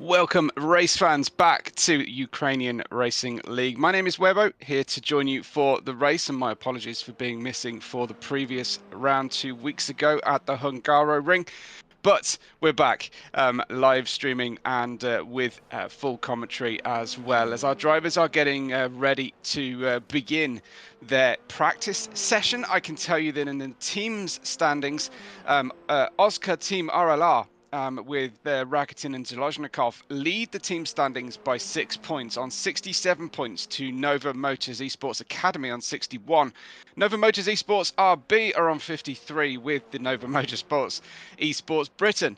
Welcome, race fans, back to Ukrainian Racing League. My name is Weboo, here to join you for the race, and my apologies for being missing for the previous round 2 weeks ago at the Hungaro Ring. But we're back live streaming and with full commentary as well, as our drivers are getting ready to begin their practice session. I can tell you that in the team's standings, Oscar Team RLR with Rakitin and Zolozhnikov lead the team standings by 6 points on 67 points to Nova Motors Esports Academy on 61. Nova Motors Esports RB are on 53 with the Nova Motorsports Esports Britain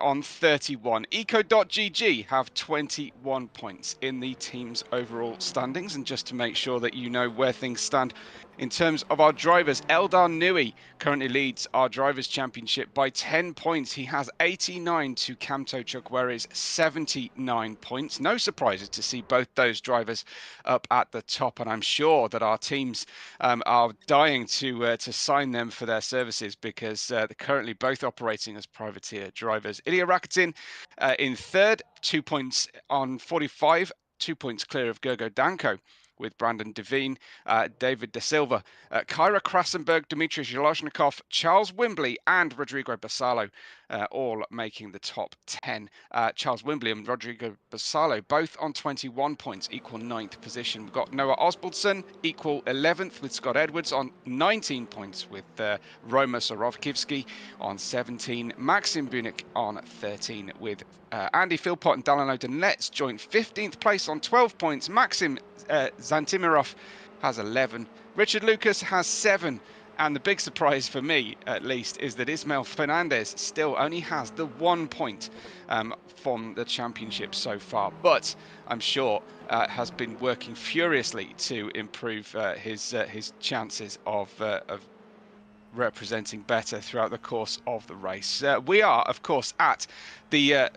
on 31. Eco.gg have 21 points in the team's overall standings. And just to make sure that you know where things stand in terms of our drivers, Eldar Nui currently leads our Drivers' Championship by 10 points. He has 89 to Kamto Chukweri's 79 points. No surprises to see both those drivers up at the top, and I'm sure that our teams are dying to sign them for their services, because they're currently both operating as privateer drivers. Ilya Rakitin in third, 2 points on 45, 2 points clear of Gergo Danko, with Brandon Devine, David Da Silva, Kyra Krasenberg, Dmitry Zolozhnikov, Charles Wimbley, and Rodrigo Basalo, all making the top 10. Charles Wimbley and Rodrigo Basalo both on 21 points, equal 9th position. We've got Noah Osbaldson, equal 11th, with Scott Edwards on 19 points, with Roma Sorovkivsky on 17, Maxim Bunik on 13, with Andy Philpott and Dalano Donetsk joint 15th place on 12 points. Maxim Zantimirov has 11. Richard Lucas has 7. And the big surprise for me, at least, is that Ismael Fernandez still only has the 1 point from the championship so far. But I'm sure has been working furiously to improve his chances of representing better throughout the course of the race. We are, of course, at the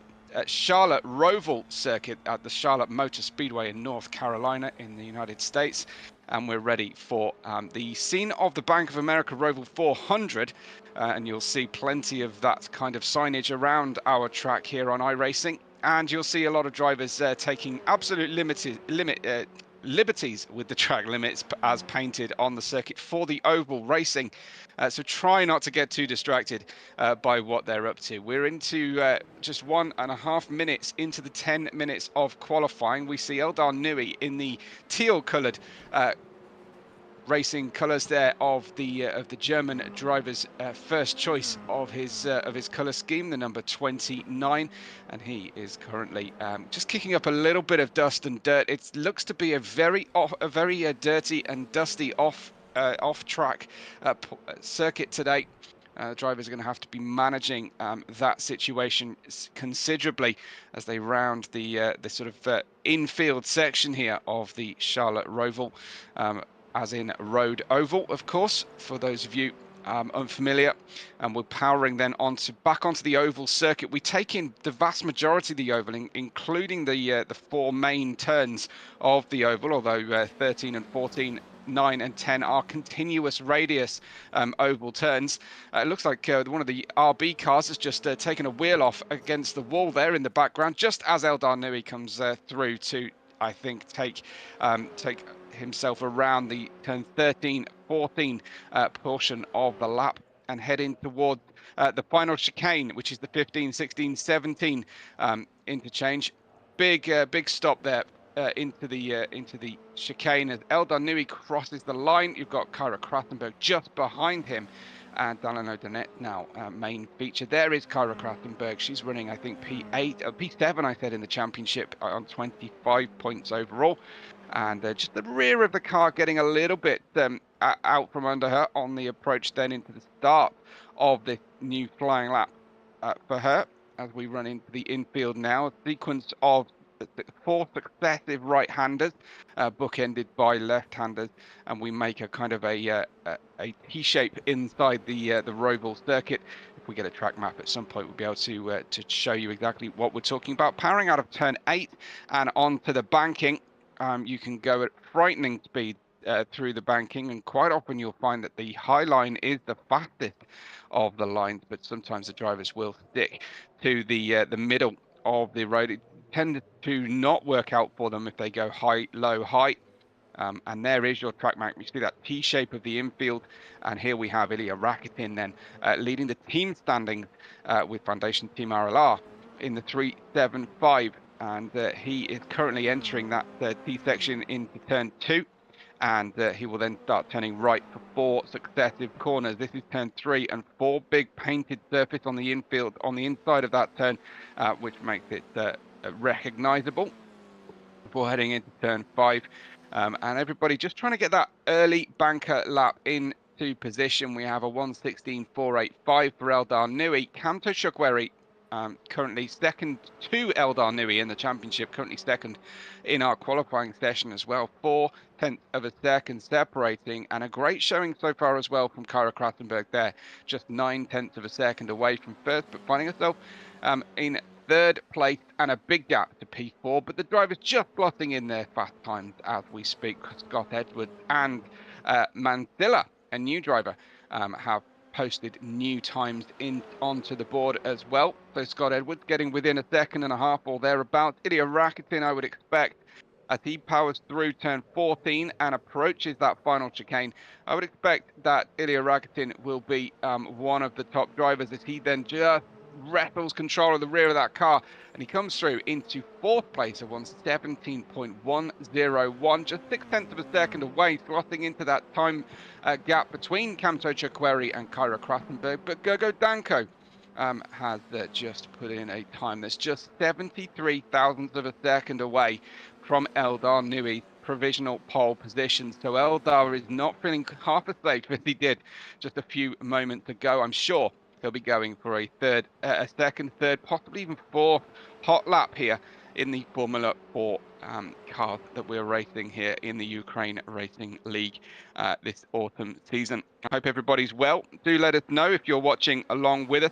Charlotte Roval circuit at the Charlotte Motor Speedway in North Carolina in the United States, and we're ready for the scene of the Bank of America Roval 400, and you'll see plenty of that kind of signage around our track here on iRacing, and you'll see a lot of drivers taking absolute liberties with the track limits as painted on the circuit for the oval racing. So try not to get too distracted by what they're up to. We're into just 1.5 minutes into the 10 minutes of qualifying. We see Eldar Nui in the teal coloured racing colours there of the German driver's first choice of his colour scheme, the number 29, and he is currently just kicking up a little bit of dust and dirt. It looks to be a very dirty and dusty off track circuit today. Drivers are going to have to be managing that situation considerably as they round the sort of infield section here of the Charlotte Roval. As in Road Oval, of course, for those of you unfamiliar. And we're powering then back onto the oval circuit. We take in the vast majority of the oval, including the 4 main turns of the oval, although 13 and 14, 9 and 10 are continuous radius oval turns. It looks like one of the RB cars has just taken a wheel off against the wall there in the background, just as Eldar Nui comes through to, I think, take himself around the turn 13, 14 portion of the lap and heading towards the final chicane, which is the 15, 16, 17 interchange. Big stop there into the chicane as Eldar Nui crosses the line. You've got Kyra Krasenberg just behind him, and Dalano Donetsk now main feature. There is Kyra Krasenberg. She's running, I think, P8, P7, I said, in the championship on 25 points overall. And just the rear of the car getting a little bit out from under her on the approach then into the start of this new flying lap for her, as we run into the infield now. A sequence of 4 successive right-handers bookended by left-handers, and we make a kind of a T-shape inside the Roval circuit. If we get a track map at some point, we'll be able to show you exactly what we're talking about. Powering out of turn 8 and onto the banking. You can go at frightening speed through the banking, and quite often you'll find that the high line is the fastest of the lines, but sometimes the drivers will stick to the middle of the road. tend to not work out for them if they go high, low, high. And there is your track map. You see that T shape of the infield. And here we have Ilya Rakitin then leading the team standings with Foundation Team RLR in the 3-7-5. And he is currently entering that T section into turn 2. And he will then start turning right for 4 successive corners. This is turn 3 and 4 big painted surface on the infield on the inside of that turn, which makes it recognizable before heading into turn 5. And everybody just trying to get that early banker lap into position. We have a 1:16.485 for Eldar Nui. Kamto Chukweri currently second to Eldar Nui in the championship, currently second in our qualifying session as well. 0.4 of a second separating, and a great showing so far as well from Kyra Krasenberg there, just 0.9 of a second away from first, but finding herself in third place and a big gap to P4, but the drivers just slotting in their fast times as we speak. Scott Edwards and Mansilla, a new driver, have posted new times onto the board as well. So Scott Edwards getting within a second and a half or thereabouts. Ilya Rakitin, I would expect, as he powers through turn 14 and approaches that final chicane, I would expect that Ilya Rakitin will be one of the top drivers as he then just wrestles control of the rear of that car, and he comes through into 4th place at 1:17.101, just 0.6 of a second away, slotting into that time gap between Kamto Chukweri and Kyra Krasenberg. But Gergo Danko has just put in a time that's just 73 thousandths of a second away from Eldar Nui's provisional pole position. So Eldar is not feeling half as safe as he did just a few moments ago. I'm sure he'll be going for a second, third, possibly even 4th hot lap here in the Formula 4 cars that we're racing here in the Ukraine Racing League this autumn season. I hope everybody's well. Do let us know if you're watching along with us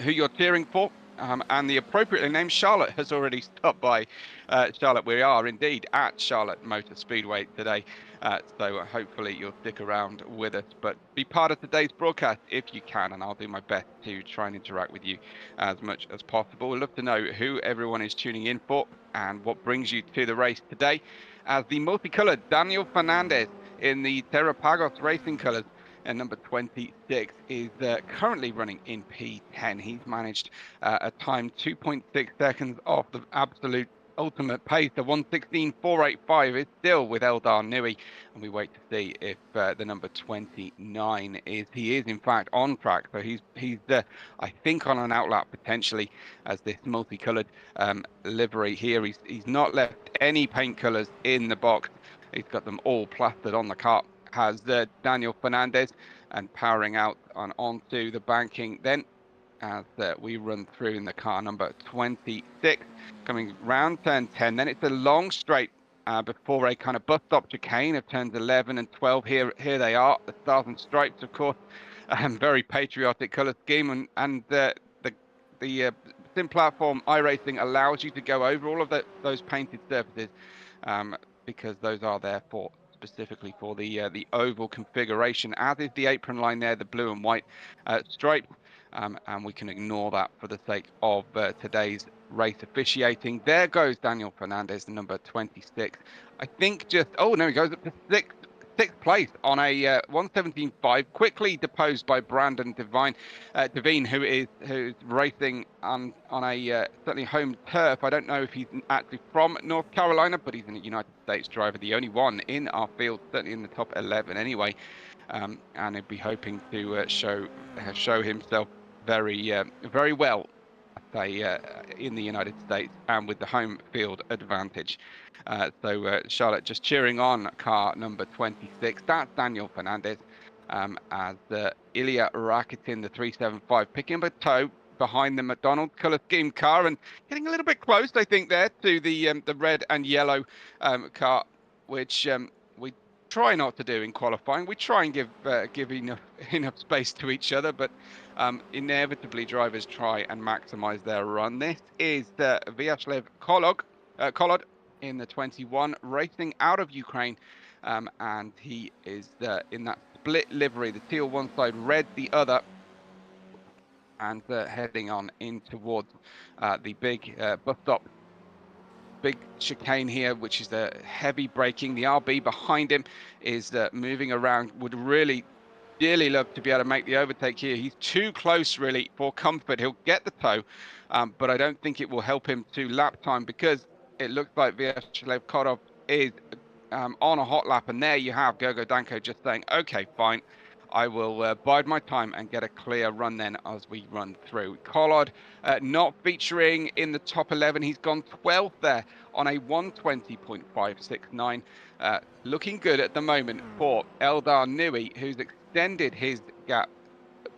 who you're cheering for. And the appropriately named Charlotte has already stopped by. Charlotte, we are indeed at Charlotte Motor Speedway today. So hopefully you'll stick around with us, but be part of today's broadcast if you can, and I'll do my best to try and interact with you as much as possible. We'd love to know who everyone is tuning in for and what brings you to the race today, as the multicolored Daniel Fernandez in the Terrapagos racing colors and number 26 is currently running in P10. He's managed a time 2.6 seconds off the absolute ultimate pace. The 1:16.485 is still with Eldar Nui, and we wait to see if the number 29 is. He is in fact on track, so he's I think on an outlap potentially, as this multicolored livery here. He's not left any paint colors in the box. He's got them all plastered on the car. Has Daniel Fernandez, and powering out onto the banking then as we run through in the car number 26, coming round turn 10. Then it's a long straight before a kind of bus stop chicane of turns 11 and 12. Here they are, the stars and stripes, of course. Very patriotic colour scheme, and the sim platform iRacing allows you to go over all of those painted surfaces because those are there specifically for the oval configuration, as is the apron line there, the blue and white stripe, and we can ignore that for the sake of today's race officiating. There goes Daniel Fernandez, the number 26. I think he goes up to sixth place on a 1:17.5, quickly deposed by Brandon Devine, who's racing on a certainly home turf. I don't know if he's actually from North Carolina, but he's a United States driver, the only one in our field, certainly in the top 11 anyway, and he'd be hoping to show himself very well, in the United States and with the home field advantage. So Charlotte just cheering on car number 26. That's Daniel Fernandez, as Ilya Rakitin, the 375, picking up a toe behind the McDonald colour scheme car and getting a little bit close, I think, there to the red and yellow car, which we try not to do in qualifying. We try and give enough space to each other, but inevitably drivers try and maximize their run. This is Vyacheslav Kolod in the 21, racing out of Ukraine, and he is in that split livery, the teal one side, red the other. and heading on in towards the big bus stop. Big chicane here, which is the heavy braking. The RB behind him is moving around, would really dearly love to be able to make the overtake here. He's too close really for comfort. He'll get the toe, but I don't think it will help him to lap time, because it looks like Vyacheslav Kotov is on a hot lap, and there you have Gogo Danko just saying, okay, fine, I will bide my time and get a clear run then as we run through. Collard not featuring in the top 11. He's gone 12th there on a 120.569. Looking good at the moment for Eldar Nui, who's extended his gap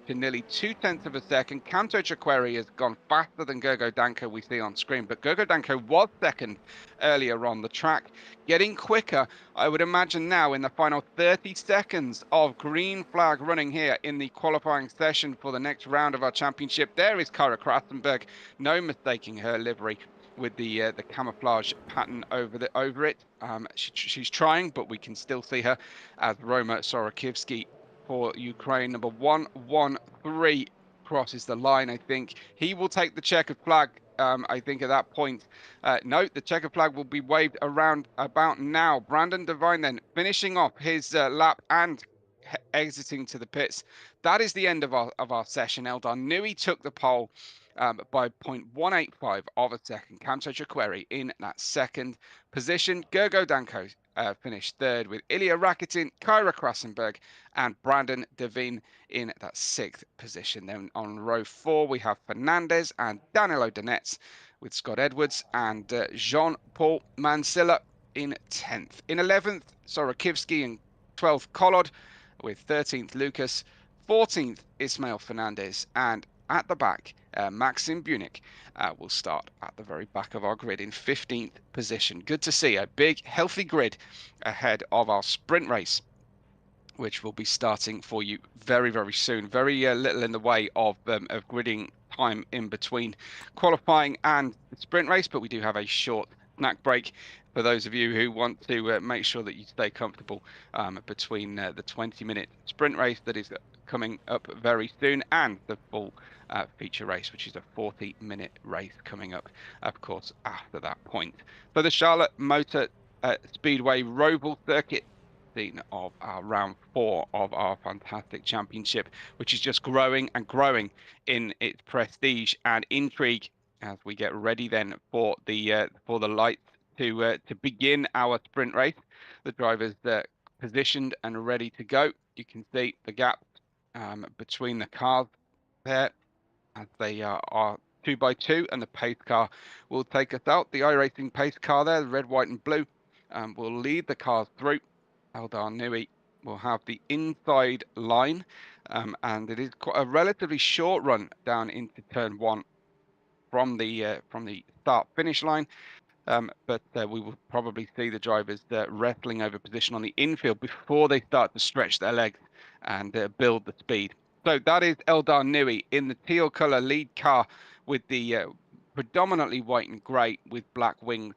to nearly 0.2 of a second. Kanto Chakweri has gone faster than Gogo Danko we see on screen, but Gogo Danko was second earlier on the track. Getting quicker, I would imagine now in the final 30 seconds of green flag running here in the qualifying session for the next round of our championship. There is Kyra Krasenberg, no mistaking her livery with the camouflage pattern over it. She's trying, but we can still see her as Roma Sorokivsky for Ukraine, number 113, crosses the line. I think he will take the checkered flag. I think at that point, no, the checkered flag will be waved around about now. Brandon Devine then finishing off his lap and exiting to the pits. That is the end of our session. Eldar Nui took the pole by 0.185 of a second. Kanto Chakweri in that second position. Gogo Danko finished third, with Ilya Rakitin, Kyra Krasenberg, and Brandon Devine in that sixth position. Then on row 4, we have Fernandez and Danilo Donets, with Scott Edwards and Jean-Paul Mansilla in 10th. In 11th, Sorokivsky, and 12th, Collard, with 13th, Lucas, 14th, Ismail Fernandez, and at the back, Maxim Bunik will start at the very back of our grid in 15th position. Good to see a big, healthy grid ahead of our sprint race, which will be starting for you very, very soon. Very little in the way of gridding time in between qualifying and the sprint race, but we do have a short snack break for those of you who want to make sure that you stay comfortable between the 20-minute sprint race that is coming up very soon and the full feature race, which is a 40-minute race coming up, of course, after that point. So the Charlotte Motor Speedway Roval circuit, scene of our round 4 of our fantastic championship, which is just growing and growing in its prestige and intrigue as we get ready then for the lights to begin our sprint race. The drivers positioned and ready to go. You can see the gap between the cars there as they are 2 by 2, and the pace car will take us out. The iRacing pace car there, the red, white and blue, will lead the cars through. Eldar Nui will have the inside line, and it is quite a relatively short run down into turn 1 from the start finish line. But we will probably see the drivers wrestling over position on the infield before they start to stretch their legs and build the speed. So that is Eldar Nui in the teal color lead car with the predominantly white and grey with black wings.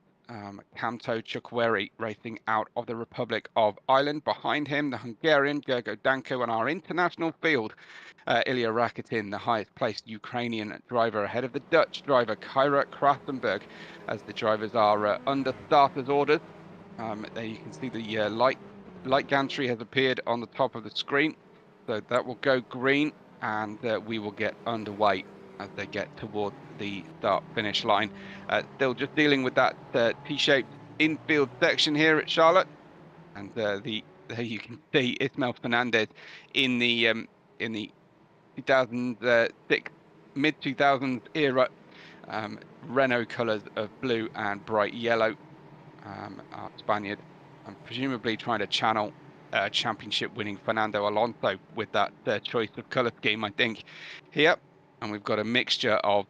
Kanto Chakweri racing out of the Republic of Ireland. Behind him, the Hungarian Gogo Danko, and our international field, Ilya Rakitin, the highest placed Ukrainian driver, ahead of the Dutch driver Kyra Krasenberg, as the drivers are under starters orders. There you can see the light gantry has appeared on the top of the screen, so that will go green, and we will get underway as they get towards the start finish line. Still just dealing with that T-shaped infield section here at Charlotte, and there you can see Ismail Fernandez in the 2006 mid 2000s era Renault colours of blue and bright yellow. Our Spaniard, presumably trying to channel championship winning Fernando Alonso with that choice of colour scheme, I think, here. And we've got a mixture of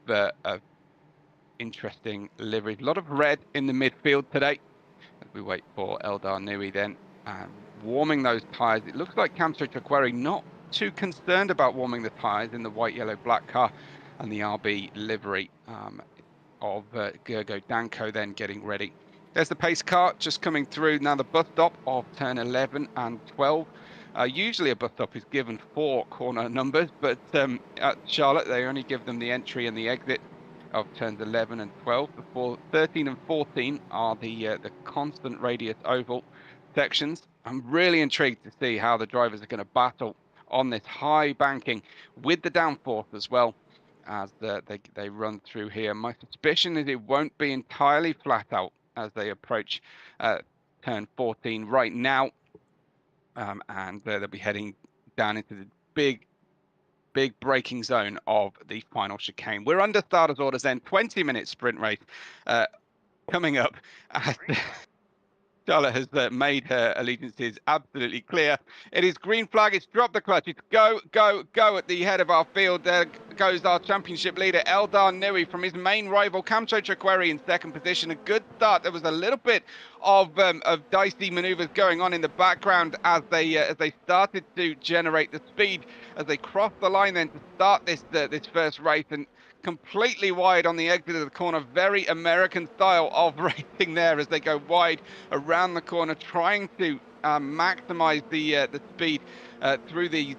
interesting liveries. A lot of red in the midfield today as we wait for Eldar Nui then warming those tyres. It looks like Kanto Chakweri not too concerned about warming the tyres in the white, yellow, black car, and the RB livery of Gogo Danko then getting ready. There's the pace car just coming through now, the bus stop of turn 11 and 12. Usually a bus stop is given 4 corner numbers, but at Charlotte they only give them the entry and the exit of turns 11 and 12. Before 13 and 14 are the constant radius oval sections. I'm really intrigued to see how the drivers are going to battle on this high banking with the downforce as well as they run through here. My suspicion is it won't be entirely flat out as they approach turn 14 right now, and they'll be heading down into the big braking zone of the final chicane. We're under starters orders then. 20-minute sprint race coming up. Charlotte has made her allegiances absolutely clear. It is green flag. It's dropped the clutch. It's go, go, go at the head of our field. There goes our championship leader, Eldar Nui, from his main rival, Kamcho Chakweri, in second position. A good start. There was a little bit of dicey maneuvers going on in the background as they started to generate the speed as they crossed the line then to start this first race, and completely wide on the exit of the corner. Very American style of racing there as they go wide around the corner, trying to maximize the speed through these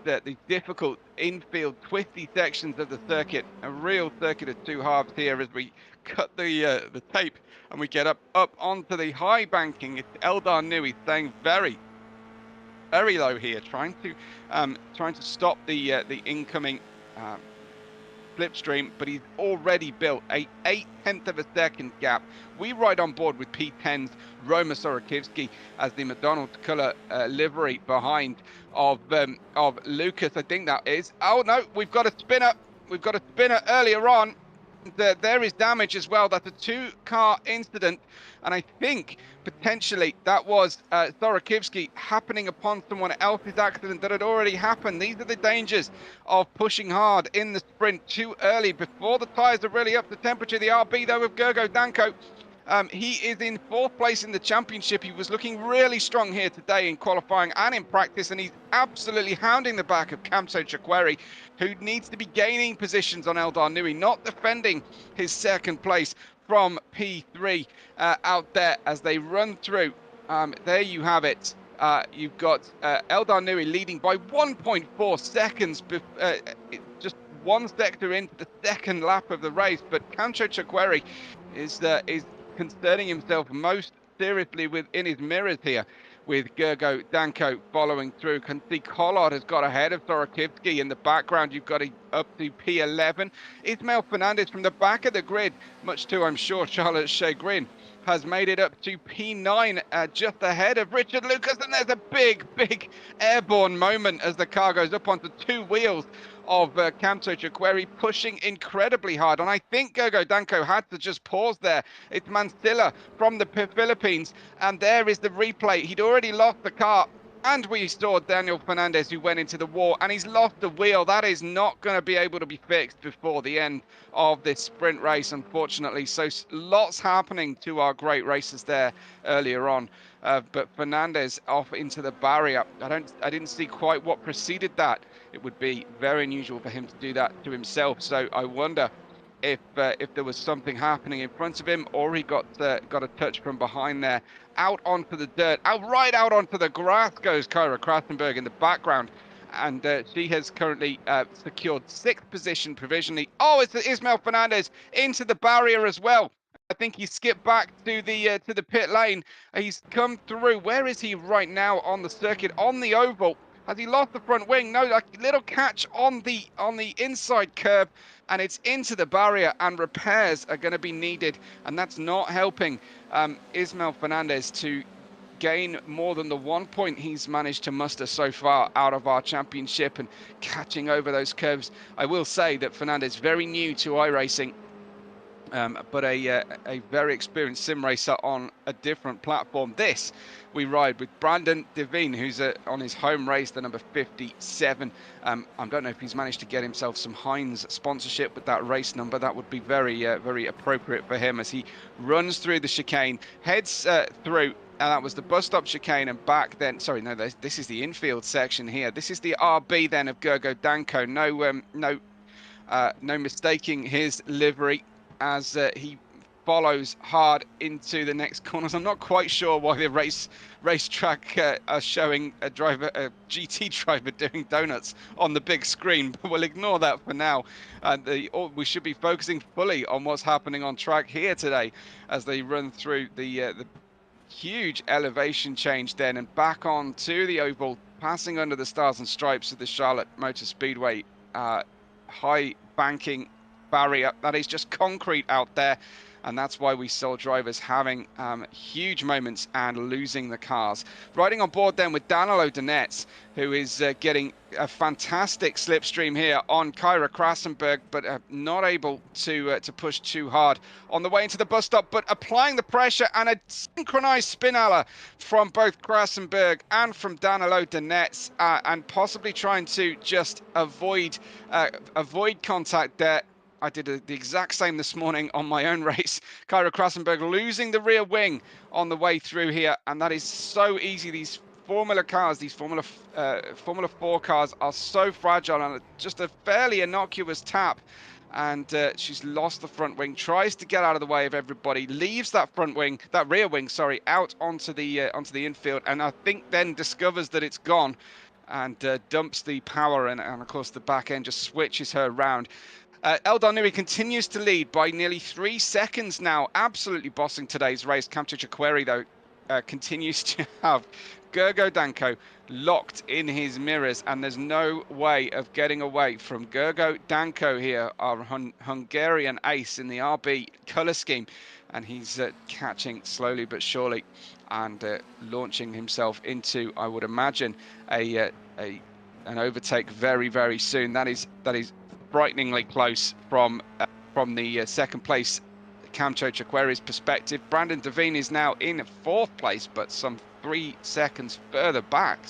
difficult infield twisty sections of the circuit. A real circuit of two halves here as we cut the tape and we get up onto the high banking. It's Eldar Nui staying very low here, trying to stop the incoming slipstream, but he's already built a 0.8 of a second gap. We ride on board with P10's Roma Sorokivsky as the McDonald's colour livery behind of Lucas, I think that is. Oh no, we've got a spinner. We've got a spinner earlier on. There is damage as well. That's a 2-car incident, and I think potentially that was Sorokivsky happening upon someone else's accident that had already happened. These are the dangers of pushing hard in the sprint too early before the tyres are really up to temperature. The RB though of Gergo Danko, he is in 4th place in the championship. He was looking really strong here today in qualifying and in practice, and he's absolutely hounding the back of Kamso Chakweri, who needs to be gaining positions on Eldar Nui, not defending his second place from P3 out there as they run through. There you have it. You've got Eldar Nui leading by 1.4 seconds, just one sector into the second lap of the race, but Kamso Chakweri is concerning himself most seriously within his mirrors here, with Gergo Danko following through. Can see Collard has got ahead of Sorokivsky in the background. You've got up to P11. Ismail Fernandez from the back of the grid, much to, I'm sure, Charlotte's chagrin, has made it up to P9, just ahead of Richard Lucas. And there's a big airborne moment as the car goes up onto 2 wheels of Kamso Chakweri, pushing incredibly hard. And I think Gergo Danko had to just pause there. It's Mansilla from the Philippines, and there is the replay. He'd already lost the car, and we saw Daniel Fernandez, who went into the wall, and he's lost the wheel. That is not going to be able to be fixed before the end of this sprint race, unfortunately. So lots happening to our great racers there earlier on. But Fernandez off into the barrier. I didn't see quite what preceded that. It would be very unusual for him to do that to himself. So I wonder if there was something happening in front of him, or he got a touch from behind there. Out onto the dirt, right out onto the grass goes Kyra Krasenberg in the background, and she has currently secured 6th position provisionally. Oh, it's Ismail Fernandez into the barrier as well. I think he skipped back to the pit lane. He's come through. Where is he right now on the circuit, on the oval? Has he lost the front wing? No, like little catch on the inside curb, and it's into the barrier, and repairs are going to be needed, and that's not helping Ismail Fernandez to gain more than the 1 point he's managed to muster so far out of our championship and catching over those curves. I will say that Fernandez is very new to iRacing, but a very experienced sim racer on a different platform. This we ride with Brandon Devine, who's on his home race, the number 57. I don't know if he's managed to get himself some Heinz sponsorship with that race number. That would be very appropriate for him as he runs through the chicane, heads through. And that was the bus stop chicane and back then. Sorry, no, this is the infield section here. This is the RB then of Gergo Danko. No mistaking his livery, as he follows hard into the next corners. I'm not quite sure why the racetrack are showing a GT driver doing donuts on the big screen, but we'll ignore that for now. We should be focusing fully on what's happening on track here today as they run through the huge elevation change then and back on to the oval, passing under the stars and stripes of the Charlotte Motor Speedway high banking barrier that is just concrete out there, and that's why we saw drivers having huge moments and losing the cars. Riding on board then with Danilo Donets, who is getting a fantastic slipstream here on Kyra Krasenberg, but not able to push too hard on the way into the bus stop, but applying the pressure, and a synchronized spinala from both Krasenberg and from Danilo Donets, and possibly trying to just avoid contact there. I did the exact same this morning on my own race. Kyra Krasenberg losing the rear wing on the way through here, and that is so easy. These Formula cars, these Formula 4 cars are so fragile, and just a fairly innocuous tap, and she's lost the front wing, tries to get out of the way of everybody, leaves that rear wing, sorry, out onto the infield, and I think then discovers that it's gone, and dumps the power, and of course the back end just switches her around. Eldar Nui continues to lead by nearly 3 seconds now, absolutely bossing today's race. Kamto Chakweri, though, continues to have Gergo Danko locked in his mirrors, and there's no way of getting away from Gergo Danko here, our Hungarian ace in the RB colour scheme, and he's catching slowly but surely and launching himself into, I would imagine, an overtake very, very soon. That is frighteningly close from the second place Kamto Chakweri's perspective. Brandon Devine is now in 4th place, but some 6 seconds further back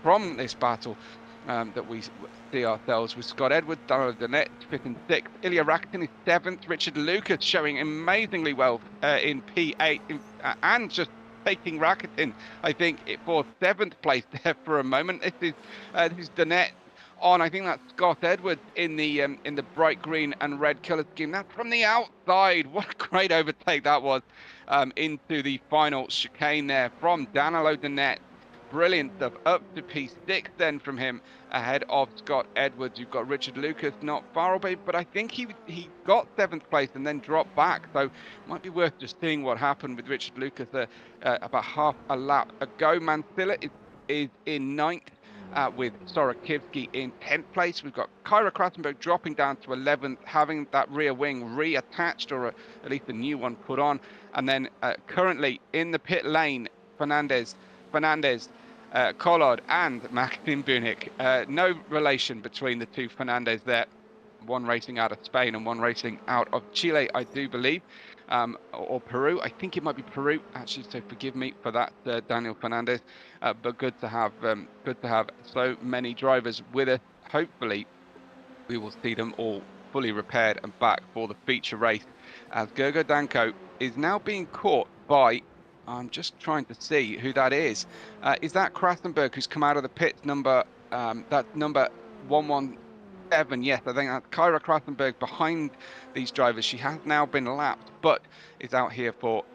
from this battle that we see ourselves with Scott Edwards, Donald Donnet 5th and 6th, Ilya Rakitin is 7th, Richard Lucas showing amazingly well in P8 and just taking Rakitin, I think, for 7th place there for a moment. This is Donnet on, I think that's Scott Edwards in the bright green and red colour scheme. That's from the outside. What a great overtake that was into the final chicane there from Danilo Donnet. Brilliant stuff. Up to P6 then from him, ahead of Scott Edwards. You've got Richard Lucas not far away, but I think he got 7th place and then dropped back. So it might be worth just seeing what happened with Richard Lucas about half a lap ago. Mansilla is in 9th. With Sorakivsky in 10th place. We've got Kyra Krasenberg dropping down to 11th, having that rear wing reattached, or at least a new one put on. And then currently in the pit lane, Fernandez, Collard and Maxim Bunik. No relation between the two Fernandez there. One racing out of Spain and one racing out of Chile, I do believe. Or Peru. I think it might be Peru, actually, so forgive me for that, Daniel Fernandez. But good to have so many drivers with us. Hopefully, we will see them all fully repaired and back for the feature race, as Gergo Danko is now being caught by, I'm just trying to see who that is. Is that Krasenberg, who's come out of the pits, number 117? Yes, I think that's Kyra Krasenberg behind these drivers. She has now been lapped, but is out here for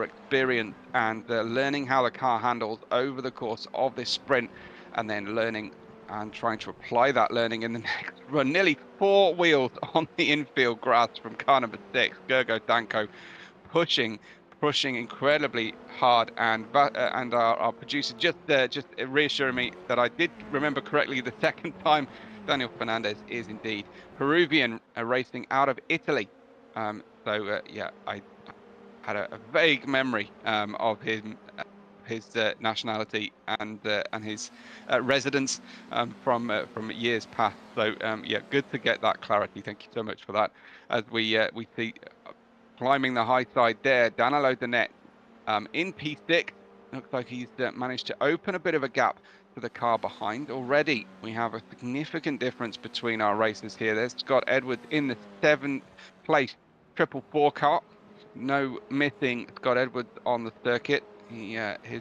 experience and learning how the car handles over the course of this sprint, and then learning and trying to apply that learning in the next run. Nearly 4 wheels on the infield grass from car number 6, Gergo Danko, pushing incredibly hard, and our producer just reassuring me that I did remember correctly the second time. Daniel Fernandez is indeed Peruvian, racing out of Italy. Yeah, I had a vague memory of his nationality and his residence from years past. So yeah, good to get that clarity. Thank you so much for that. As we see climbing the high side there, Danilo Donnet in P6. Looks like he's managed to open a bit of a gap to the car behind. Already we have a significant difference between our racers here. There's Scott Edwards in the 7th place 444 car. No missing Scott Edwards on the circuit. His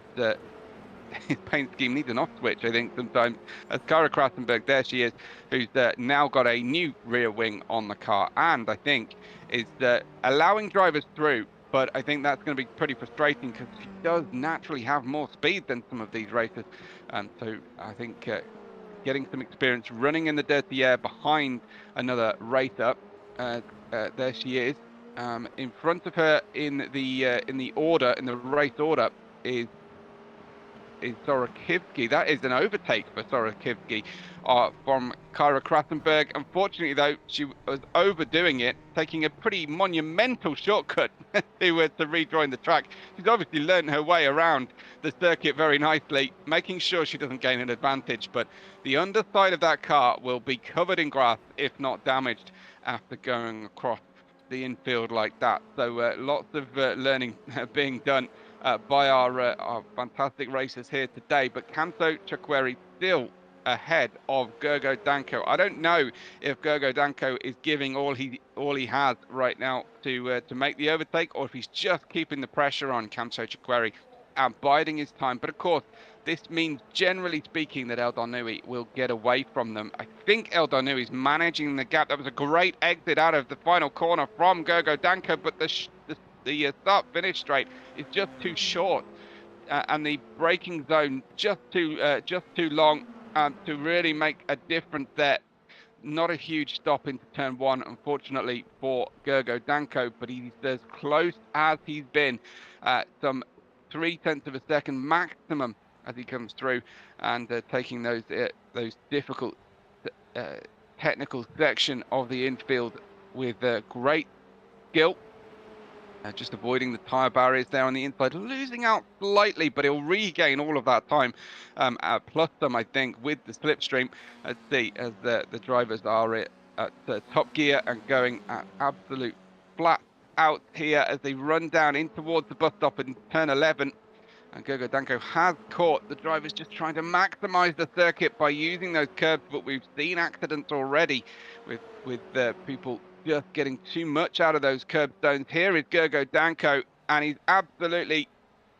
his paint scheme needs an off switch, I think, sometimes. As Kara Krassenberg, there she is, who's now got a new rear wing on the car, and I think is allowing drivers through. But I think that's going to be pretty frustrating because she does naturally have more speed than some of these racers. So I think getting some experience running in the dirty air behind another racer. There she is. In front of her in the race order is Sorakivsky. That is an overtake for Sorakivsky from Kara Krassenberg. Unfortunately, though, she was overdoing it, taking a pretty monumental shortcut to rejoin the track. She's obviously learned her way around the circuit very nicely, making sure she doesn't gain an advantage. But the underside of that car will be covered in grass, if not damaged, after going across the infield like that. So lots of learning being done by our fantastic racers here today. But Kanto Chukwueze still ahead of Gergo Danko. I don't know if Gergo Danko is giving all he has right now to make the overtake, or if he's just keeping the pressure on Kanto Chukwueze and biding his time. But of course, this means, generally speaking, that El Darnui will get away from them. I think El Darnui is managing the gap. That was a great exit out of the final corner from Gergo Danko, but the start-finish straight is just too short, and the braking zone just too long to really make a difference there. Not a huge stop into turn one, unfortunately, for Gergo Danko, but he's as close as he's been, some 0.3 of a second maximum as he comes through, and taking those difficult technical section of the infield with great skill. Just avoiding the tyre barriers there on the inside, losing out slightly, but he'll regain all of that time, plus some, I think, with the slipstream. Let's see, as the drivers are at top gear and going at absolute flat out here as they run down in towards the bus stop in turn 11. And Gergo Danko has caught the drivers just trying to maximize the circuit by using those curbs, but we've seen accidents already with people just getting too much out of those curb zones. Here is Gergo Danko, and he's absolutely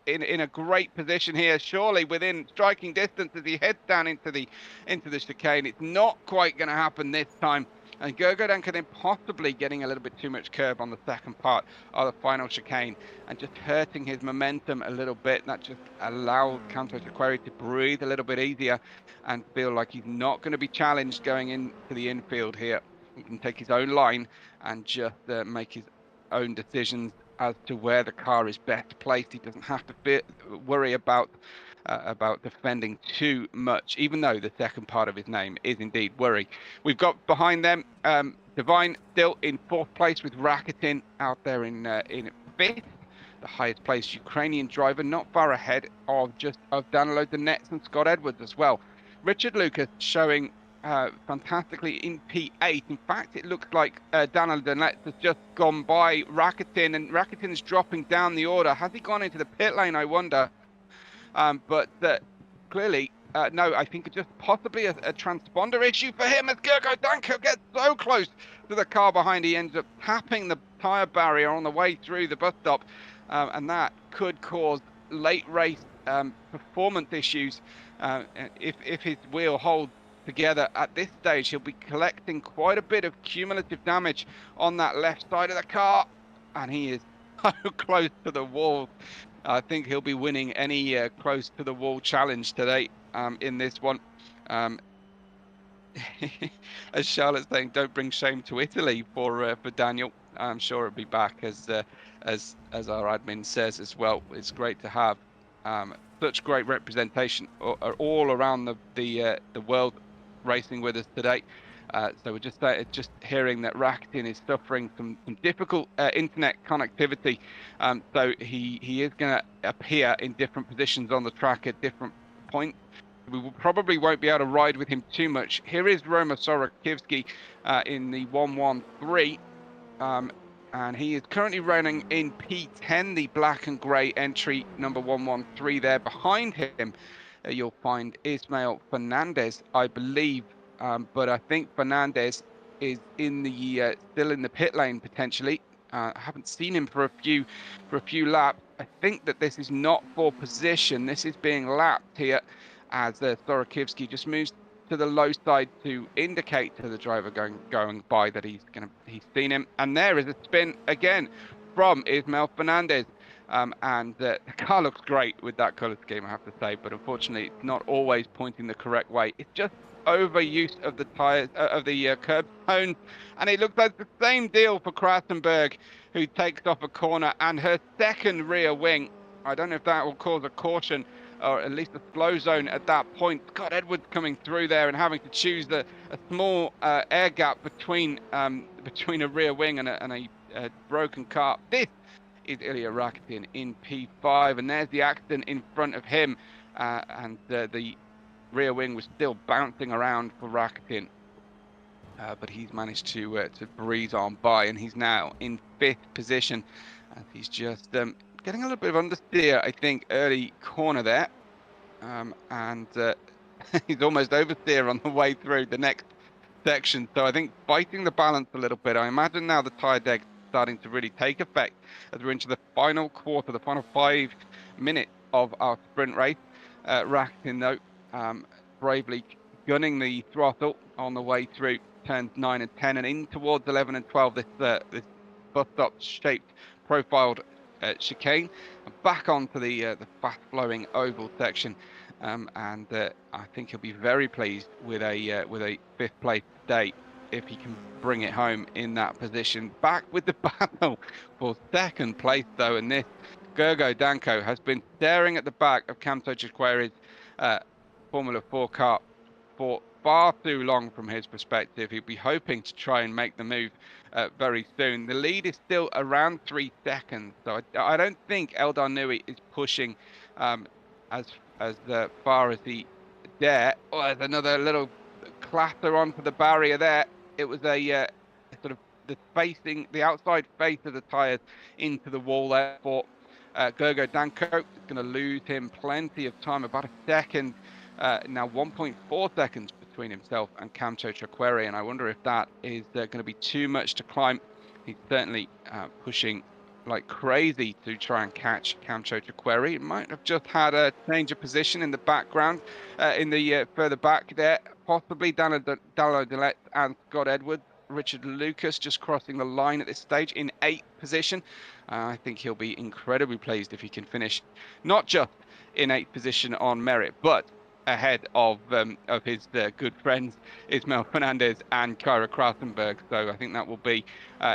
in a great position here, surely within striking distance as he heads down into the chicane. It's not quite going to happen this time, and Gergo Danko then possibly getting a little bit too much curb on the second part of the final chicane and just hurting his momentum a little bit. That just allowed Kanto Chukwueze to breathe a little bit easier and feel like he's not going to be challenged going into the infield here. He can take his own line and just make his own decisions as to where the car is best placed. He doesn't have to worry about defending too much, even though the second part of his name is indeed worry. We've got behind them Divine still in 4th place, with Rakitin out there in 5th, the highest placed Ukrainian driver, not far ahead of Danilo Donets and Scott Edwards as well. Richard Lucas showing fantastically in P8. In fact, it looks like Danilo Donets has just gone by Rakitin, and Rakitin's dropping down the order. Has he gone into the pit lane, I wonder? But clearly, no, I think it's just possibly a transponder issue for him as Gergo Danko gets so close to the car behind. He ends up tapping the tyre barrier on the way through the bus stop, and that could cause late race performance issues if his wheel holds together. At this stage, he'll be collecting quite a bit of cumulative damage on that left side of the car, and he is so close to the wall. I think he'll be winning any close to the wall challenge today in this one. As Charlotte's saying, don't bring shame to Italy for Daniel. I'm sure it'll be back, as our admin says as well. It's great to have such great representation all around the world racing with us today. So we're just hearing that Rakitin is suffering some difficult internet connectivity. So he is going to appear in different positions on the track at different points. We probably won't be able to ride with him too much. Here is Roma Sorakivsky in the 113. And he is currently running in P10, the black and grey entry, number 113 there. Behind him, you'll find Ismael Fernandez, I believe. But I think Fernandez is in the still in the pit lane potentially. I haven't seen him for a few laps. I think that this is not for position. This is being lapped here as Storakivsky just moves to the low side to indicate to the driver going by that he's seen him. And there is a spin again from Ismael Fernandez. And the car looks great with that color scheme, I have to say, but unfortunately it's not always pointing the correct way. It's just overuse of the tires of the curb zones, and it looks like the same deal for Krassenberg, who takes off a corner, and her second rear wing. I don't know if that will cause a caution or at least a slow zone at that point. Scott Edwards coming through there and having to choose a small air gap between a rear wing and a broken car. This is Ilya Rakitin in P5, and there's the accident in front of him, and the rear wing was still bouncing around for Rakitin, but he's managed to breeze on by, and he's now in 5th position, and he's just getting a little bit of understeer, I think, early corner there, and he's almost oversteer on the way through the next section. So I think fighting the balance a little bit. I imagine now the tyre deck starting to really take effect as we're into the final quarter, the final 5 minutes of our sprint race. Rakitin, though, bravely gunning the throttle on the way through turns 9 and 10 and in towards 11 and 12. This bus stop shaped profiled chicane, back onto the fast-flowing oval section, and I think he'll be very pleased with a 5th place today if he can bring it home in that position. Back with the battle for 2nd place, though, and this Gergo Danko has been staring at the back of Kamto Chikweri's Formula 4 car for far too long from his perspective. He'll be hoping to try and make the move very soon. The lead is still around 3 seconds, so I don't think Eldar Nui is pushing as far as he dare. Oh, there's another little clatter onto the barrier there. It was a sort of the outside face of the tyres into the wall there for Gergo Danko. It's going to lose him plenty of time, about a second, now 1.4 seconds between himself and Kamto Chikweri, and I wonder if that is going to be too much to climb. He's certainly pushing like crazy to try and catch Kamto Chikweri. It might have just had a change of position in the background, in the further back there, possibly Dalo Delet and Scott Edwards. Richard Lucas just crossing the line at this stage in 8th position. I think he'll be incredibly pleased if he can finish not just in 8th position on merit, but ahead of his good friends Ismael Fernandez and Kyra Krassenberg. So I think that will be,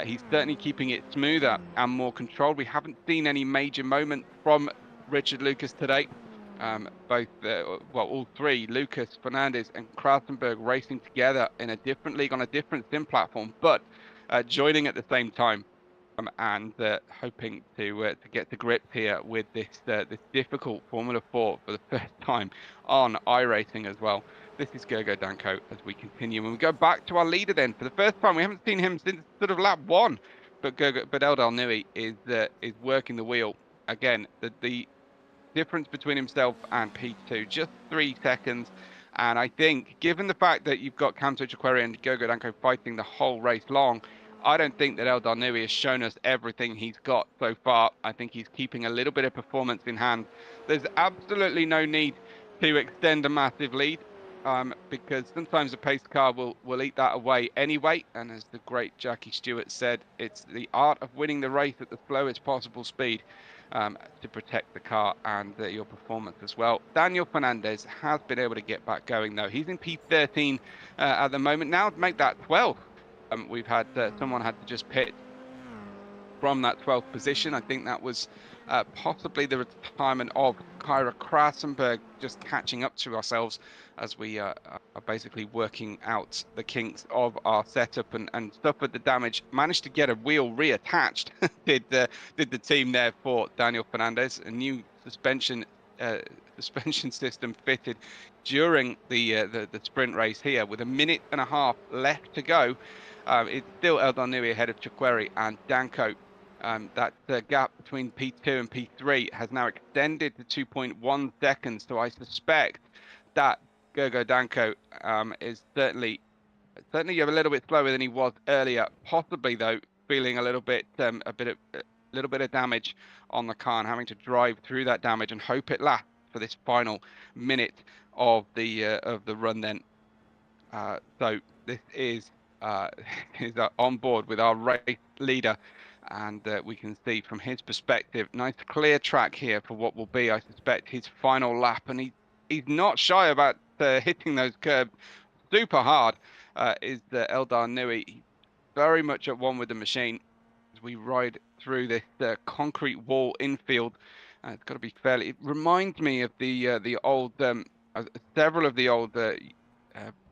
he's certainly keeping it smoother and more controlled. We haven't seen any major moments from Richard Lucas today. All three, Lucas, Fernandez and Krassenberg, racing together in a different league on a different sim platform, but joining at the same time. And hoping to get to grips here with this difficult Formula 4 for the first time on iRacing as well. This is Gergo Danko as we continue. And we go back to our leader then. For the first time, we haven't seen him since sort of lap 1, but Eldar Nui is working the wheel. Again, the difference between himself and P2, just 3 seconds. And I think, given the fact that you've got Kamto Chikweri and Gergo Danko fighting the whole race long, I don't think that Eldar Nui has shown us everything he's got so far. I think he's keeping a little bit of performance in hand. There's absolutely no need to extend a massive lead, because sometimes a pace car will eat that away anyway. And as the great Jackie Stewart said, it's the art of winning the race at the slowest possible speed to protect the car and your performance as well. Daniel Fernandez has been able to get back going, though. He's in P13 at the moment. Now to make that 12th. We've had someone had to just pit from that 12th position. I think that was possibly the retirement of Kyra Krassenberg, just catching up to ourselves as we are basically working out the kinks of our setup and suffered the damage. Managed to get a wheel reattached. did the team there for Daniel Fernandez. A new suspension system fitted during the sprint race here with 1.5 minutes left to go. It's still Eldar Nui ahead of Chikweri and Danko. That gap between P2 and P3 has now extended to 2.1 seconds. So I suspect that Gergo Danko is certainly a little bit slower than he was earlier. Possibly, though, feeling a little bit little bit of damage on the car and having to drive through that damage and hope it lasts for this final minute of the run. Then, so this is on board with our race leader, and we can see from his perspective, nice clear track here for what will be, I suspect, his final lap, and he's not shy about hitting those curbs super hard. Is Eldar Nui. He's very much at one with the machine as we ride through this concrete wall infield. It's got to be fairly. It reminds me of the old several of the old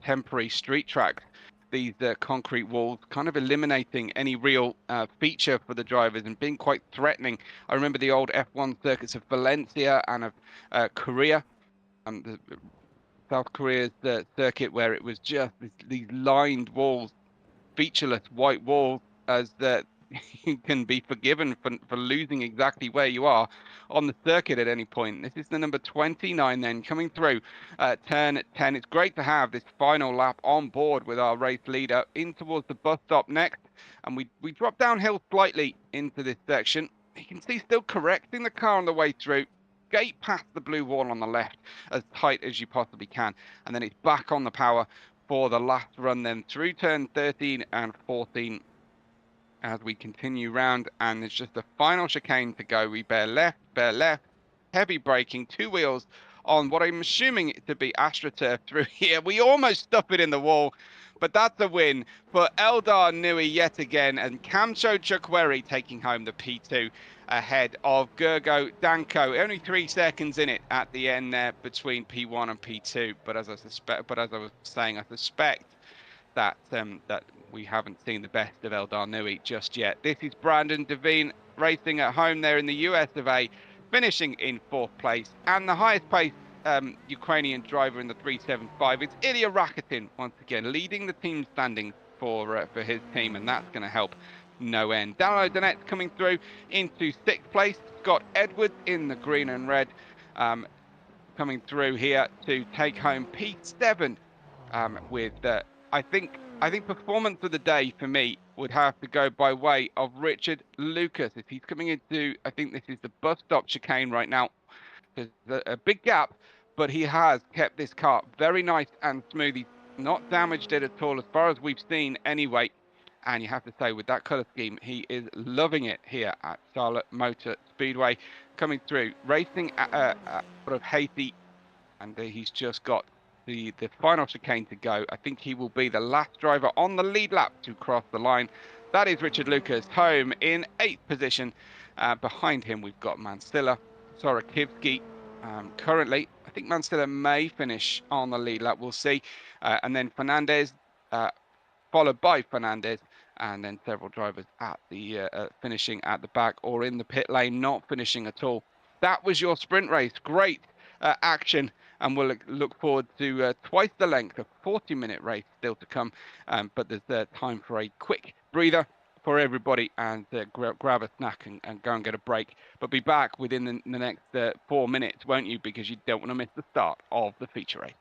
temporary street tracks. These concrete walls, kind of eliminating any real feature for the drivers and being quite threatening. I remember the old F1 circuits of Valencia and of Korea, the South Korea's circuit, where it was just these lined walls, featureless white walls, as that you can be forgiven for losing exactly where you are on the circuit at any point. This is the number 29 then coming through turn 10. It's great to have this final lap on board with our race leader in towards the bus stop next, and we drop downhill slightly into this section. You can see still correcting the car on the way through. Gate past the blue wall on the left as tight as you possibly can, and then it's back on the power for the last run then through turn 13 and 14 as we continue round, and there's just the final chicane to go. We bear left, heavy braking, two wheels on what I'm assuming to be AstroTurf through here. We almost stuff it in the wall, but that's a win for Eldar Nui yet again, and Kamcho Chukweri taking home the P2 ahead of Gergo Danko. Only 3 seconds in it at the end there between P1 and P2, but as I was saying, I suspect that that we haven't seen the best of Eldar Nui just yet. This is Brandon Devine racing at home there in the US of A, finishing in 4th place, and the highest pace Ukrainian driver in the 375. It's Ilya Rakitin once again leading the team standings for his team, and that's going to help no end. Dalo Donetsk coming through into 6th place. Scott Edwards in the green and red coming through here to take home P7 with I think performance of the day for me would have to go by way of Richard Lucas. If he's coming into, I think this is the bus stop chicane right now. There's a big gap, but he has kept this car very nice and smooth. He's not damaged it at all as far as we've seen anyway. And you have to say, with that colour scheme, he is loving it here at Charlotte Motor Speedway. Coming through, racing at sort of Haiti, and he's just got the final chicane to go. I think he will be the last driver on the lead lap to cross the line. That is Richard Lucas home in 8th position. Behind him, we've got Mansilla, Sorakivsky. Currently, I think Mansilla may finish on the lead lap. We'll see. And then Fernandez, followed by Fernandez, and then several drivers at the finishing at the back or in the pit lane, not finishing at all. That was your sprint race. Great action, and we'll look forward to twice the length, a 40-minute race still to come. But there's time for a quick breather for everybody, and grab a snack and go and get a break. But be back within the next 4 minutes, won't you? Because you don't want to miss the start of the feature race.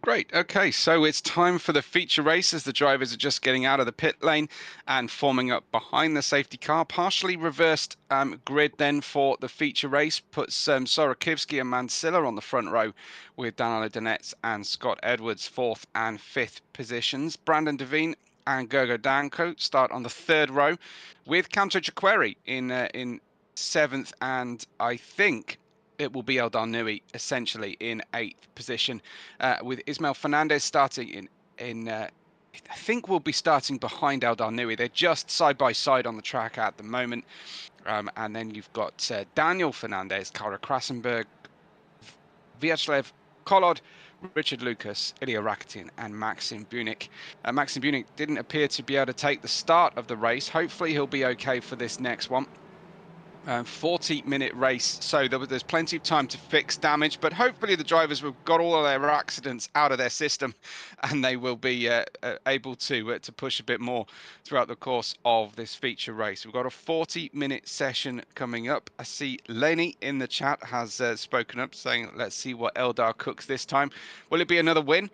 Great. Okay, so it's time for the feature race as the drivers are just getting out of the pit lane and forming up behind the safety car. Partially reversed grid then for the feature race puts Sorakivsky and Mansilla on the front row with Danilo Donets and Scott Edwards 4th and 5th positions. Brandon Devine and Gergo Danko start on the 3rd row with Kamto Chikweri in 7th, and I think it will be Eldar Nui essentially in 8th position, with Ismael Fernandez starting I think we'll be starting behind Eldar Nui. They're just side by side on the track at the moment. And then you've got Daniel Fernandez, Kara Krasenberg, Vyacheslav Kolod, Richard Lucas, Ilya Rakitin, and Maxim Bunik. Maxim Bunik didn't appear to be able to take the start of the race. Hopefully he'll be okay for this next one. 40-minute race, so there's plenty of time to fix damage, but hopefully the drivers have got all of their accidents out of their system and they will be able to push a bit more throughout the course of this feature race. We've got a 40-minute session coming up. I see Lenny in the chat has spoken up saying, let's see what Eldar cooks this time. Will it be another win?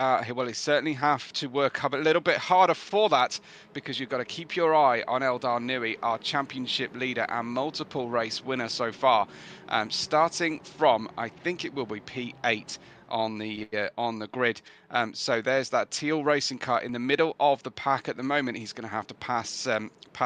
Well, he certainly have to work up a little bit harder for that, because you've got to keep your eye on Eldar Nui, our championship leader and multiple race winner so far, starting from, I think it will be P8 on the grid. So there's that teal racing car in the middle of the pack at the moment. He's going to have to pass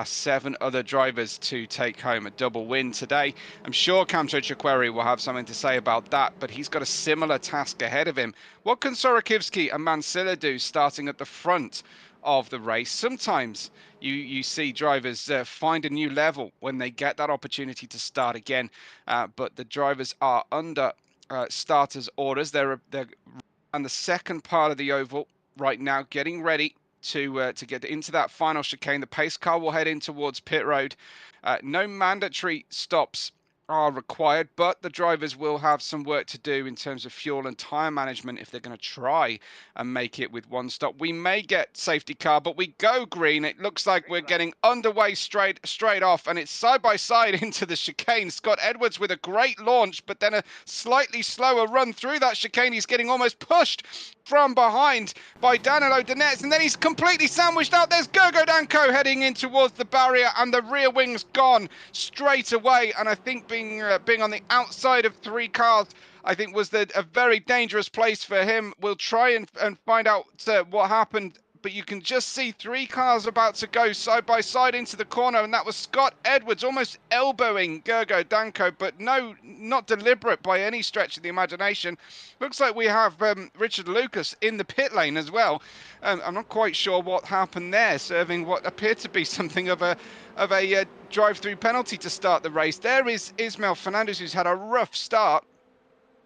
7 other drivers to take home a double win today. I'm sure Kamto Chikweri will have something to say about that, but he's got a similar task ahead of him. What can Sorakivsky and Mansilla do starting at the front of the race? Sometimes you see drivers find a new level when they get that opportunity to start again, but the drivers are under starters orders. They're on the second part of the oval right now, getting ready to get into that final chicane. The pace car will head in towards pit road. No mandatory stops are required, but the drivers will have some work to do in terms of fuel and tire management if they're going to try and make it with one stop. We may get safety car, but we go green. It looks like we're getting underway straight off, and it's side by side into the chicane. Scott Edwards with a great launch, but then a slightly slower run through that chicane. He's getting almost pushed from behind by Danilo Donets, and then he's completely sandwiched out. There's Gergo Danko heading in towards the barrier, and the rear wing's gone straight away. And I think being on the outside of 3 cars, I think was a very dangerous place for him. We'll try and find out what happened, but you can just see 3 cars about to go side by side into the corner, and that was Scott Edwards almost elbowing Gergo Danko, but no, not deliberate by any stretch of the imagination. Looks like we have Richard Lucas in the pit lane as well. I'm not quite sure what happened there, serving what appeared to be something of a drive-through penalty to start the race. There is Ismael Fernandez, who's had a rough start.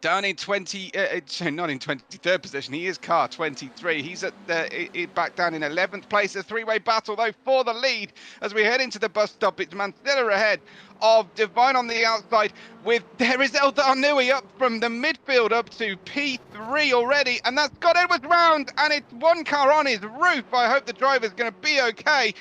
Down in not in 23rd position. He is car 23. He's at back down in 11th place. A 3-way battle though for the lead as we head into the bus stop. It's Mansilla ahead of Divine on the outside. There is Eldar Nui up from the midfield up to P3 already, and that's got Edwards round, and it's 1 car on his roof. I hope the driver's going to be okay,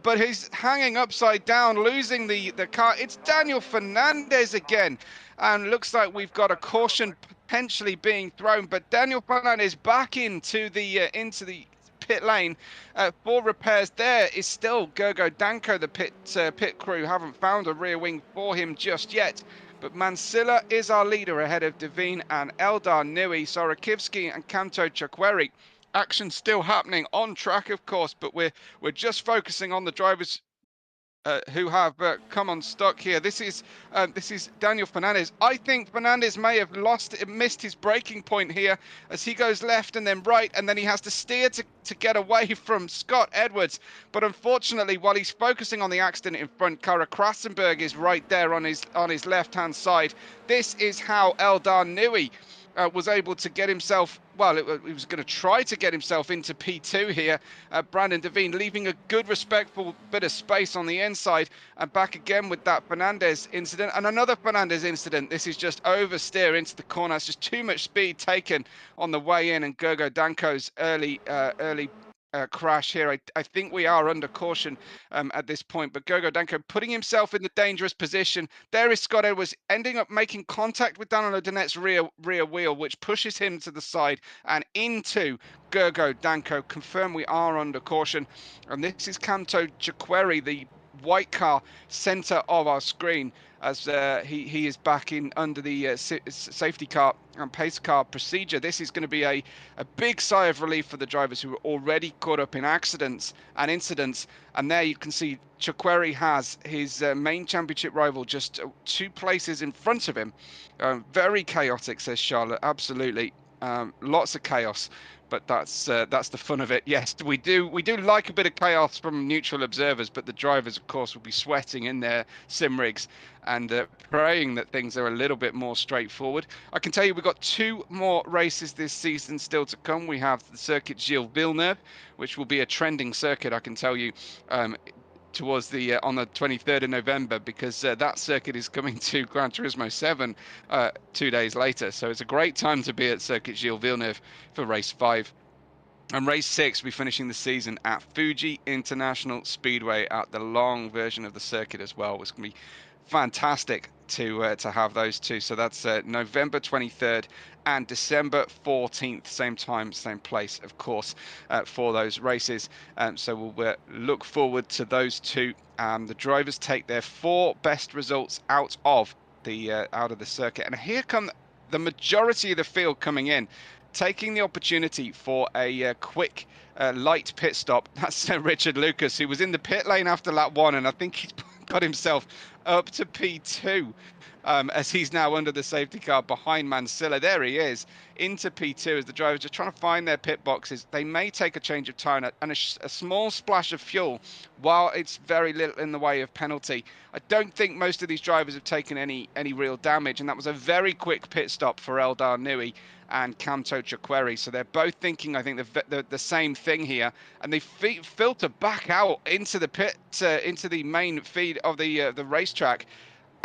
but he's hanging upside down, losing the car. It's Daniel Fernandez again. And looks like we've got a caution potentially being thrown, but Daniel Fernandez back into the pit lane for repairs. There is still Gergo Danko. The pit crew haven't found a rear wing for him just yet, but Mansilla is our leader ahead of Devine and Eldar Nui. Sorakivsky and Kamto Chikweri. Action still happening on track, of course, but we're just focusing on the drivers who have come unstuck here. This is Daniel Fernandez. I think Fernandez may have missed his braking point here as he goes left and then right, and then he has to steer to get away from Scott Edwards. But unfortunately, while he's focusing on the accident in front, Kara Krasenberg is right there on his left-hand side. This is how Eldar Nui was able to get himself, well, he was going to try to get himself into P2 here. Brandon Devine leaving a good, respectful bit of space on the inside, and back again with that Fernandez incident and another Fernandez incident. This is just oversteer into the corner. It's just too much speed taken on the way in, and Gergo Danko's early crash here. I think we are under caution at this point, but Gogo Danko putting himself in the dangerous position. There is Scott Edwards ending up making contact with Danilo Donet's rear wheel, which pushes him to the side and into Gogo Danko. Confirm we are under caution. And this is Kamto Jaqueri, the white car center of our screen, as he is back in under the safety car and pace car procedure. This is going to be a big sigh of relief for the drivers who are already caught up in accidents and incidents. And there you can see Jaqueri has his main championship rival just 2 places in front of him. Very chaotic, says Charlotte. Absolutely. Lots of chaos, but that's the fun of it. Yes, we do like a bit of chaos from neutral observers, but the drivers, of course, will be sweating in their sim rigs and praying that things are a little bit more straightforward. I can tell you we've got 2 more races this season still to come. We have the circuit Gilles Villeneuve, which will be a trending circuit, I can tell you, towards the on the 23rd of November, because that circuit is coming to Gran Turismo 7 2 days later. So it's a great time to be at Circuit Gilles Villeneuve for race 5. And race 6 will be finishing the season at Fuji International Speedway at the long version of the circuit as well. It's going to be fantastic to have those 2. So that's November 23rd and December 14th, same time, same place, of course, for those races. So we'll look forward to those 2. The drivers take their 4 best results out of the circuit, and here come the majority of the field coming in, taking the opportunity for a quick light pit stop. That's Richard Lucas, who was in the pit lane after lap 1, and I think he's got himself up to P2 as he's now under the safety car behind Mansilla. There he is, into P2 as the drivers just trying to find their pit boxes. They may take a change of tire and a small splash of fuel, while it's very little in the way of penalty. I don't think most of these drivers have taken any real damage, and that was a very quick pit stop for Eldar Nui and Kamto Jaqueri. So they're both thinking, I think, the same thing here, and they filter back out into the pit, into the main feed of the racetrack.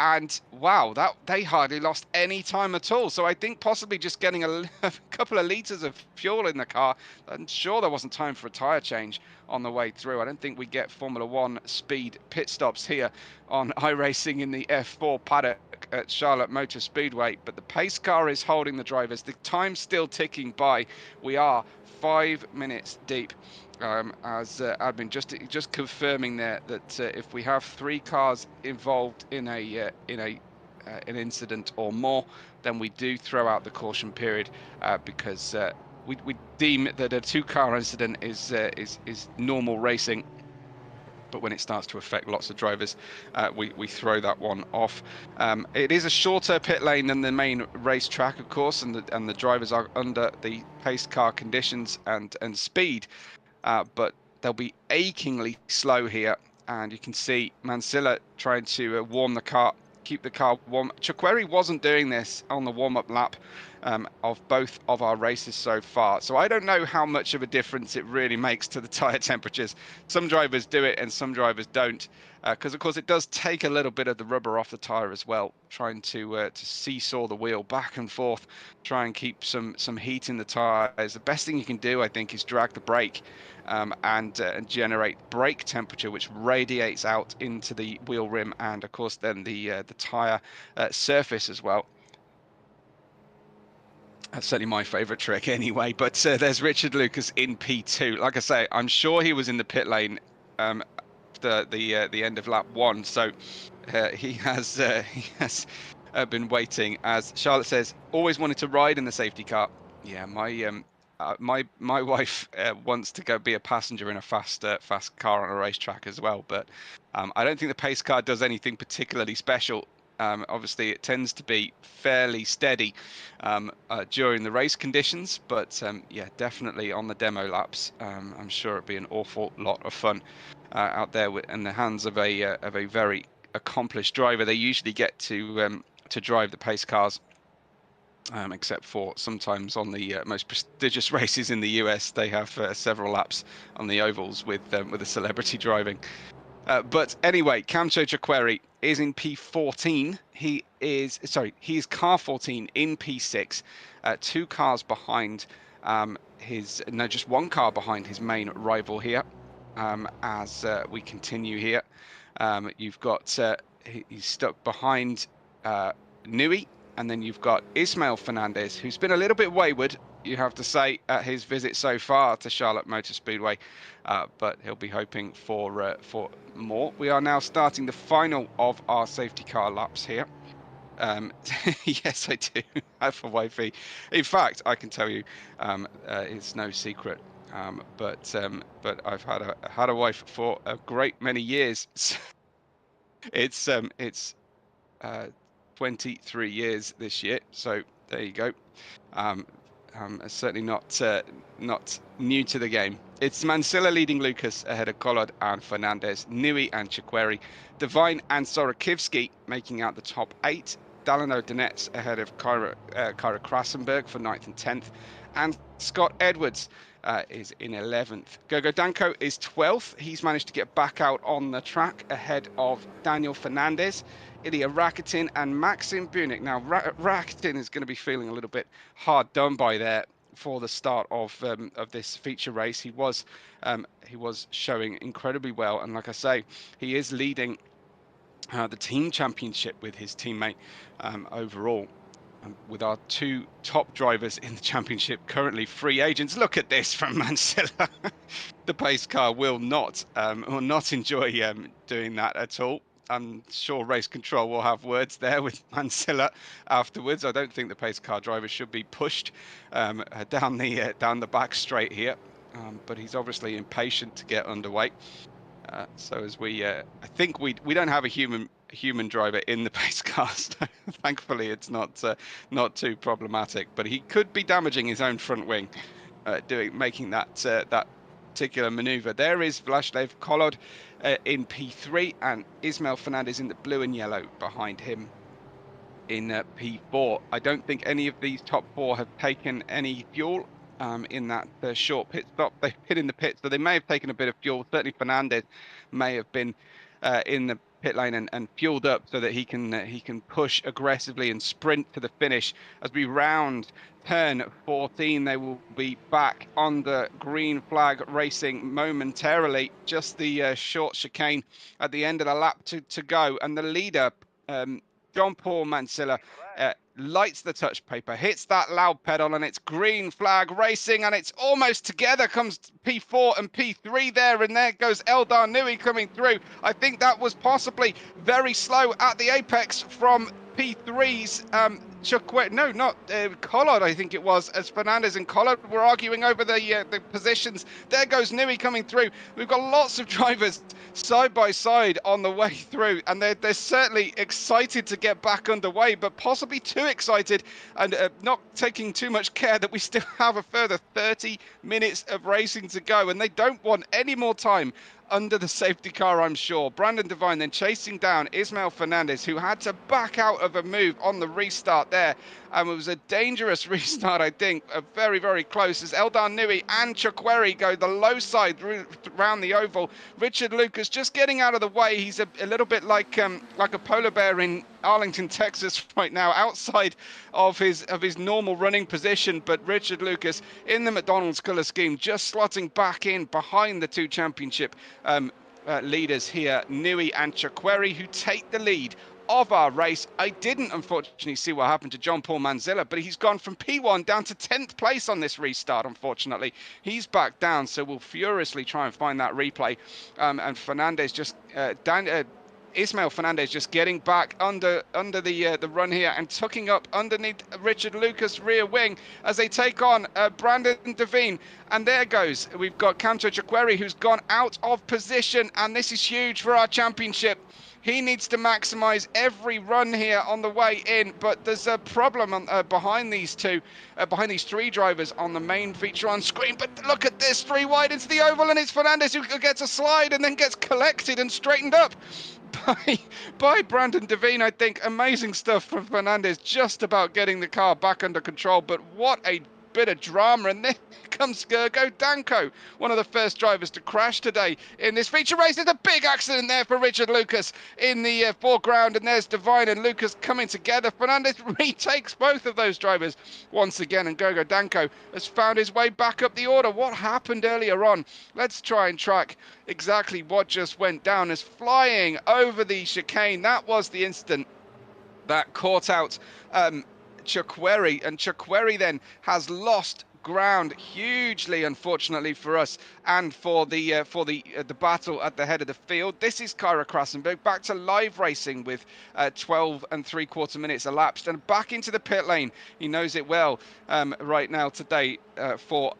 And wow, that they hardly lost any time at all. So I think possibly just getting a couple of litres of fuel in the car. I'm sure there wasn't time for a tyre change on the way through. I don't think we get Formula One speed pit stops here on iRacing in the F4 paddock at Charlotte Motor Speedway. But the pace car is holding the drivers. The time's still ticking by. We are 5 minutes deep. As admin just confirming there that if we have 3 cars involved in an incident or more, then we do throw out the caution period, because we deem that a 2-car incident is normal racing. But when it starts to affect lots of drivers, we throw that one off. It is a shorter pit lane than the main racetrack, of course, and the drivers are under the pace car conditions and speed. But they'll be achingly slow here, and you can see Mansilla trying to warm the car, keep the car warm. Jaqueri wasn't doing this on the warm-up lap of both of our races so far, so I don't know how much of a difference it really makes to the tyre temperatures. Some drivers do it and some drivers don't, because of course it does take a little bit of the rubber off the tyre as well, trying to seesaw the wheel back and forth, try and keep some heat in the tyres. The best thing you can do, I think, is drag the brake and generate brake temperature, which radiates out into the wheel rim and of course then the tyre surface as well. That's certainly my favourite trick anyway. But there's Richard Lucas in P2. Like I say, I'm sure he was in the pit lane after the end of lap 1. So he has been waiting. As Charlotte says, always wanted to ride in the safety car. Yeah, my wife wants to go be a passenger in a fast car on a racetrack as well. But I don't think the pace car does anything particularly special. Obviously, it tends to be fairly steady during the race conditions, but yeah, definitely on the demo laps, I'm sure it'd be an awful lot of fun out there in the hands of a very accomplished driver. They usually get to drive the pace cars, except for sometimes on the most prestigious races in the US, they have several laps on the ovals with a celebrity driving. But anyway, Kamto Jaqueri is in P14. He is car 14 in P6, 2 cars behind just one car behind his main rival here. As we continue here, you've got he's stuck behind Nui, and then you've got Ismael Fernandez, who's been a little bit wayward, you have to say, at his visit so far to Charlotte Motor Speedway, but he'll be hoping for more. We are now starting the final of our safety car laps here. Yes, I do have a wifey. In fact, I can tell you, it's no secret. But I've had a wife for a great many years. It's 23 years this year, so there you go. Certainly not new to the game. It's Mansilla leading Lucas ahead of Collard and Fernandez, Nui and Chiqueri, Devine and Sorakivsky making out the top 8. Dalino Donetz ahead of Kyra Krasenberg for 9th and 10th, and Scott Edwards is in 11th. Gogo Danko is 12th. He's managed to get back out on the track ahead of Daniel Fernandez, Ilya Rakitin and Maxim Bunik. Now, Rakitin is going to be feeling a little bit hard done by there for the start of this feature race. He was showing incredibly well, and like I say, he is leading the team championship with his teammate overall, with our 2 top drivers in the championship currently free agents. Look at this from Mansilla. The pace car will not enjoy doing that at all. I'm sure race control will have words there with Mansilla afterwards. I don't think the pace car driver should be pushed down the back straight here, but he's obviously impatient to get underway. So as I think we don't have a human driver in the pace car, so thankfully it's not too problematic. But he could be damaging his own front wing, making that particular maneuver. There is Vlaslev Collard in P3 and Ismael Fernandez in the blue and yellow behind him in P4. I don't think any of these top 4 have taken any fuel in that short pit stop. They've hit in the pit, so they may have taken a bit of fuel. Certainly Fernandez may have been in the pit lane and fueled up so that he can push aggressively and sprint to the finish. As we round turn 14, they will be back on the green flag racing momentarily. Just the short chicane at the end of the lap to go, and the leader, John Paul Mansilla, lights the touch paper, hits that loud pedal, and it's green flag racing, and it's almost together. Comes P4 and P3 there, and there goes Eldar Nui coming through. I think that was possibly very slow at the apex from P3's Collard, I think it was, as Fernandez and Collard were arguing over the positions. There goes Nui coming through. We've got lots of drivers side by side on the way through, and they're certainly excited to get back underway, but possibly too excited and not taking too much care that we still have a further 30 minutes of racing to go, and they don't want any more time under the safety car, I'm sure. Brandon Devine then chasing down Ismael Fernandez, who had to back out of a move on the restart there. It was a dangerous restart, I think, very, very close, as Eldar Nui and Chiqueri go the low side round the oval. Richard Lucas just getting out of the way. He's a little bit like a polar bear in Arlington, Texas right now, outside of his normal running position. But Richard Lucas in the McDonald's colour scheme, just slotting back in behind the 2 championship leaders here, Nui and Chiqueri, who take the lead of our race. I didn't unfortunately see what happened to John Paul Manzilla, but he's gone from P1 down to 10th place on this restart. Unfortunately, he's back down, so we'll furiously try and find that replay. And Fernandez just Ismael Fernandez just getting back under the run here and tucking up underneath Richard Lucas' rear wing as they take on Brandon Devine. And there goes, we've got Canto Chiqueri, who's gone out of position, and this is huge for our championship. He needs to maximize every run here on the way in, but there's a problem behind these 3 drivers on the main feature on screen. But look at this, 3 wide into the oval, and it's Fernandez who gets a slide and then gets collected and straightened up by Brandon Devine, I think. Amazing stuff from Fernandez, just about getting the car back under control. But what a bit of drama, and then comes Gergo Danko, one of the first drivers to crash today in this feature race. There's a big accident there for Richard Lucas in the foreground, and there's Divine and Lucas coming together. Fernandez retakes both of those drivers once again, and Gergo Danko has found his way back up the order. What happened earlier on? Let's try and track exactly what just went down as flying over the chicane. That was the incident that caught out Chukweri, and Chukweri then has lost ground hugely, unfortunately for us and for the battle at the head of the field. This is Kyra Krasenberg back to live racing with 12 3/4 minutes elapsed, and back into the pit lane. He knows it well right now today for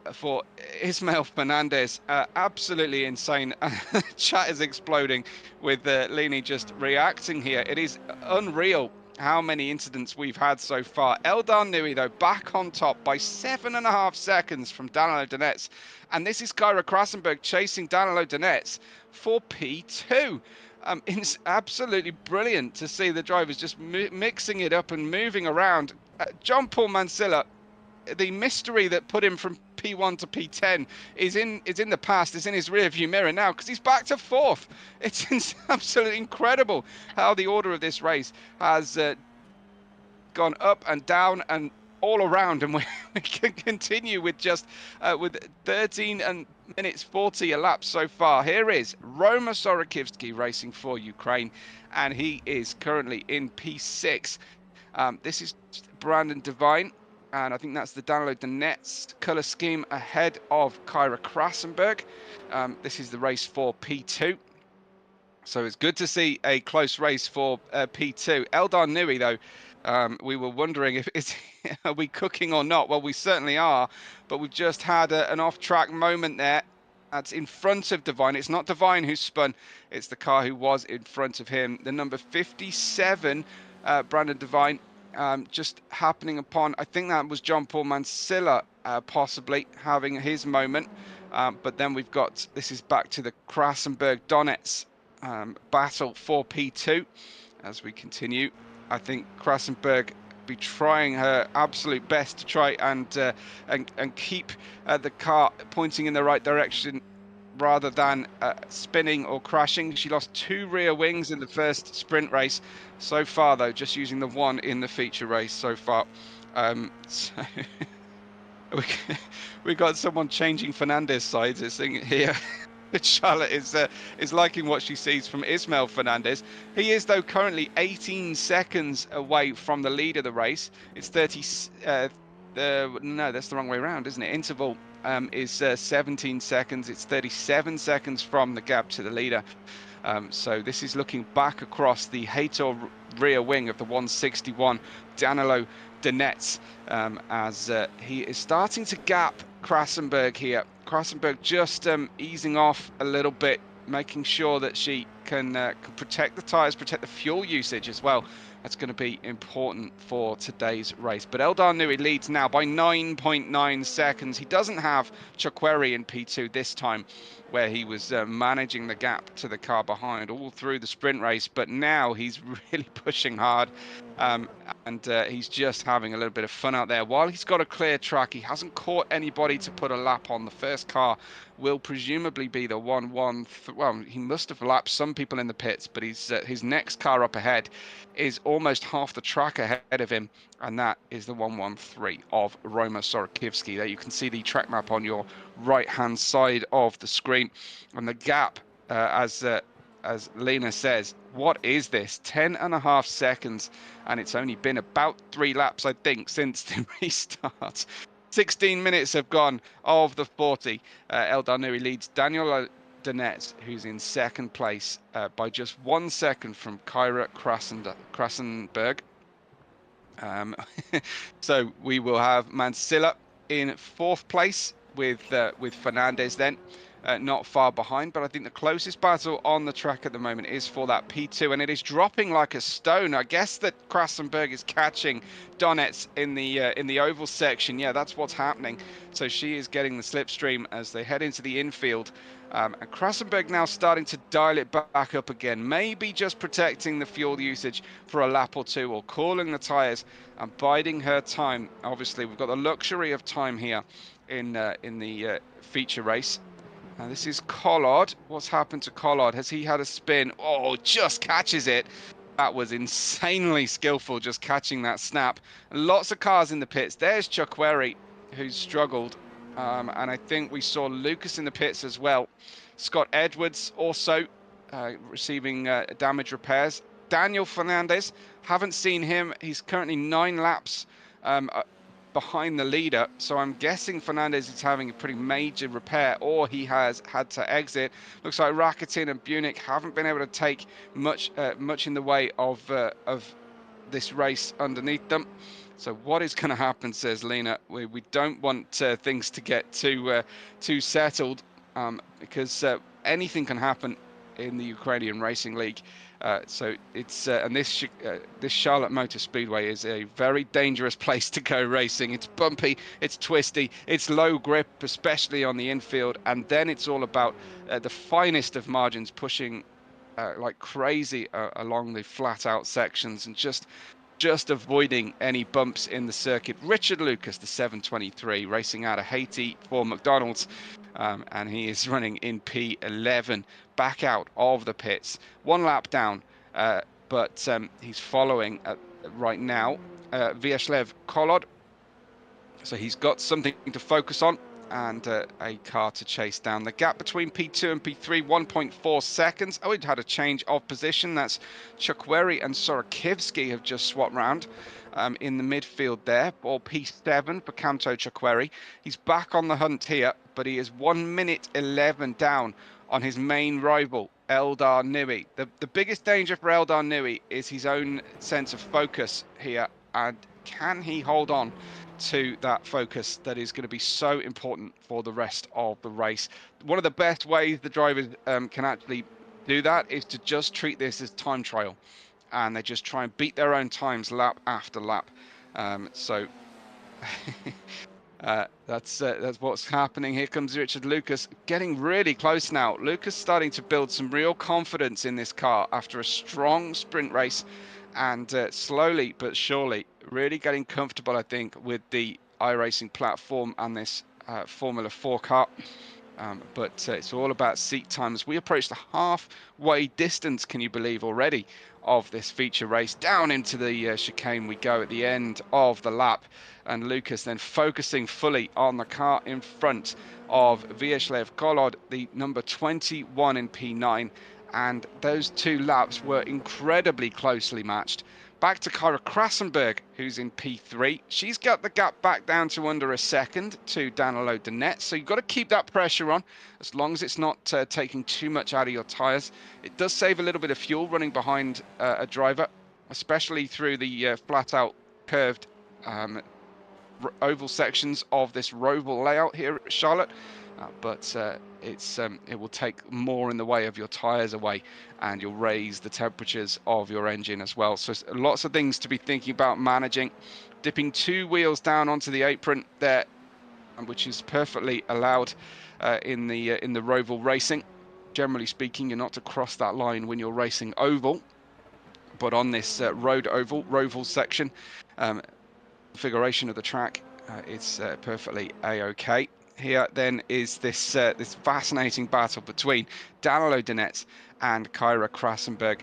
Ismael Fernandez. Absolutely insane. Chat is exploding with Lini just reacting here. It is unreal how many incidents we've had so far. Eldar Nui, though, back on top by 7.5 seconds from Danilo Donets. And this is Kyra Krasenberg chasing Danilo Donets for P2. It's absolutely brilliant to see the drivers just mixing it up and moving around. John Paul Mansilla, the mystery that put him from P1 to P10 is in the past, is in his rearview mirror now, because he's back to 4th. It's absolutely incredible how the order of this race has gone up and down and all around, and we can continue with just with 13 minutes 40 elapsed so far. Here is Roma Sorokivsky racing for Ukraine, and he is currently in P6. This is Brandon Devine, and I think that's the Danilo Donets colour scheme ahead of Kyra Krasenberg. This is the race for P2. So it's good to see a close race for P2. Eldar Nui, though, we were wondering if are we cooking or not. Well, we certainly are, but we've just had an off-track moment there. That's in front of Divine. It's not Divine who spun, it's the car who was in front of him. The number 57, Brandon Devine, just happening upon, I think that was John Paul Mansilla possibly having his moment. But then we've got, this is back to the Krasenberg Donets battle for P2 as we continue. I think Krasenberg be trying her absolute best to try and keep the car pointing in the right direction rather than spinning or crashing. She lost 2 rear wings in the first sprint race so far, though, just using the 1 in the feature race so far. So we got someone changing Fernandez sides, it's here. Charlotte is liking what she sees from Ismael Fernandez. He is, though, currently 18 seconds away from the lead of the race. It's 30. No, that's the wrong way around, isn't it? Interval is 17 seconds. It's 37 seconds from the gap to the leader. So this is looking back across the Hator rear wing of the 161, Danilo Donets, as he is starting to gap Krasenberg here. Krasenberg just easing off a little bit, making sure that she can protect the tyres, protect the fuel usage as well. That's going to be important for today's race. But Eldar Nui leads now by 9.9 seconds. He doesn't have Chukweri in P2 this time, where he was managing the gap to the car behind all through the sprint race. But now he's really pushing hard, and he's just having a little bit of fun out there. While he's got a clear track, he hasn't caught anybody to put a lap on. The first car will presumably be the 1-1. Well, he must have lapped some people in the pits, but his next car up ahead is almost half the track ahead of him, and that is the 113 of Roma Sorokivsky. There you can see the track map on your right-hand side of the screen, and the gap, as Lena says, what is this? 10.5 seconds, and it's only been about 3 laps, I think, since the restart. 16 minutes have gone of the 40. Eldar Nui leads Daniel Donets, who's in second place by just 1 second from Kyra Krasenberg. So we will have Mansilla in 4th place with Fernandez then. not far behind. But I think the closest battle on the track at the moment is for that P2, and it is dropping like a stone. I guess that Krassenberg is catching Donetsk in the oval section. Yeah, that's what's happening. So she is getting the slipstream as they head into the infield. And Krassenberg now starting to dial it back up again, maybe just protecting the fuel usage for a lap or two, or cooling the tyres and biding her time. Obviously, we've got the luxury of time here in the feature race. And this is Collard. What's happened to Collard? Has he had a spin? Oh, just catches it. That was insanely skillful, just catching that snap. Lots of cars in the pits. There's Chukweri, who's struggled. And I think we saw Lucas in the pits as well. Scott Edwards also receiving damage repairs. Daniel Fernandez, haven't seen him. He's currently 9 laps behind the leader. So I'm guessing Fernandez is having a pretty major repair, or he has had to exit. Looks like Rakitin and Bunick haven't been able to take much in the way of this race underneath them. So what is going to happen, says Lena. We don't want things to get too settled, because anything can happen in the Ukrainian Racing League. So it's and this Charlotte Motor Speedway is a very dangerous place to go racing. It's bumpy, it's twisty, it's low grip, especially on the infield, and then it's all about the finest of margins, pushing like crazy along the flat out sections, and just avoiding any bumps in the circuit. Richard Lucas, the 723, racing out of Haiti for McDonald's, and he is running in P11, back out of the pits. 1 lap down, but he's following right now Vyacheslav Kolod, so he's got something to focus on, and a car to chase down. The gap between P2 and P3, 1.4 seconds. Oh, it had a change of position. That's Chukweri and Sorakivsky have just swapped round in the midfield there, or P7 for Kamto Chukweri. He's back on the hunt here, but he is 1 minute 11 down on his main rival, Eldar Nui. The biggest danger for Eldar Nui is his own sense of focus here, and can he hold on to that focus that is going to be so important for the rest of the race? One of the best ways the drivers can actually do that is to just treat this as time trial, and they just try and beat their own times lap after lap. So that's what's happening. Here comes Richard Lucas, getting really close now. Lucas starting to build some real confidence in this car after a strong sprint race, and slowly but surely really getting comfortable, I think, with the iRacing platform and this Formula 4 car. But it's all about seat times. We approach the halfway distance, can you believe, already, of this feature race. Down into the chicane we go at the end of the lap, and Lucas then focusing fully on the car in front of Vyacheslav Kolod, the number 21 in P9, and those 2 laps were incredibly closely matched. Back to Kyra Krassenberg, who's in P3. She's got the gap back down to under a second to Danilo Donetsk. So you've got to keep that pressure on, as long as it's not taking too much out of your tyres. It does save a little bit of fuel running behind a driver, especially through the flat-out curved oval sections of this Roval layout here at Charlotte. But it will take more in the way of your tyres away, and you'll raise the temperatures of your engine as well. So lots of things to be thinking about managing. Dipping 2 wheels down onto the apron there, which is perfectly allowed in the Roval racing. Generally speaking, you're not to cross that line when you're racing oval, but on this road Roval section configuration of the track, it's perfectly a-okay. Here then is this this fascinating battle between Danilo Donetsk and Kyra Krassenberg.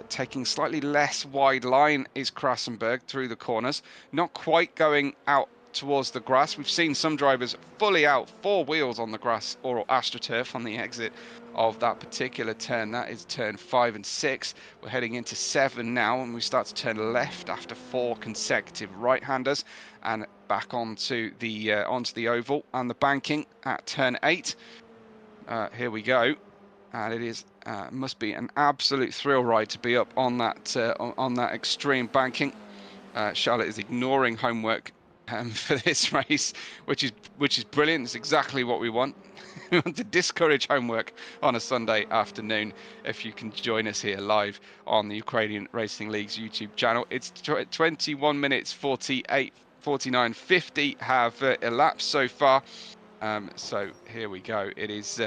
Taking slightly less wide line is Krassenberg through the corners, not quite going out towards the grass. We've seen some drivers fully out, 4 wheels on the grass or AstroTurf on the exit of that particular turn. That is turn 5 and 6. We're heading into 7 now, and we start to turn left after 4 consecutive right-handers, and back onto the oval and the banking at turn 8. Here we go, and it is must be an absolute thrill ride to be up on that extreme banking. Charlotte is ignoring homework for this race, which is brilliant. It's exactly what we want. We want to discourage homework on a Sunday afternoon. If you can join us here live on the Ukrainian Racing League's YouTube channel, it's 21 minutes 48, 49, 50 have elapsed so far. So here we go. It is,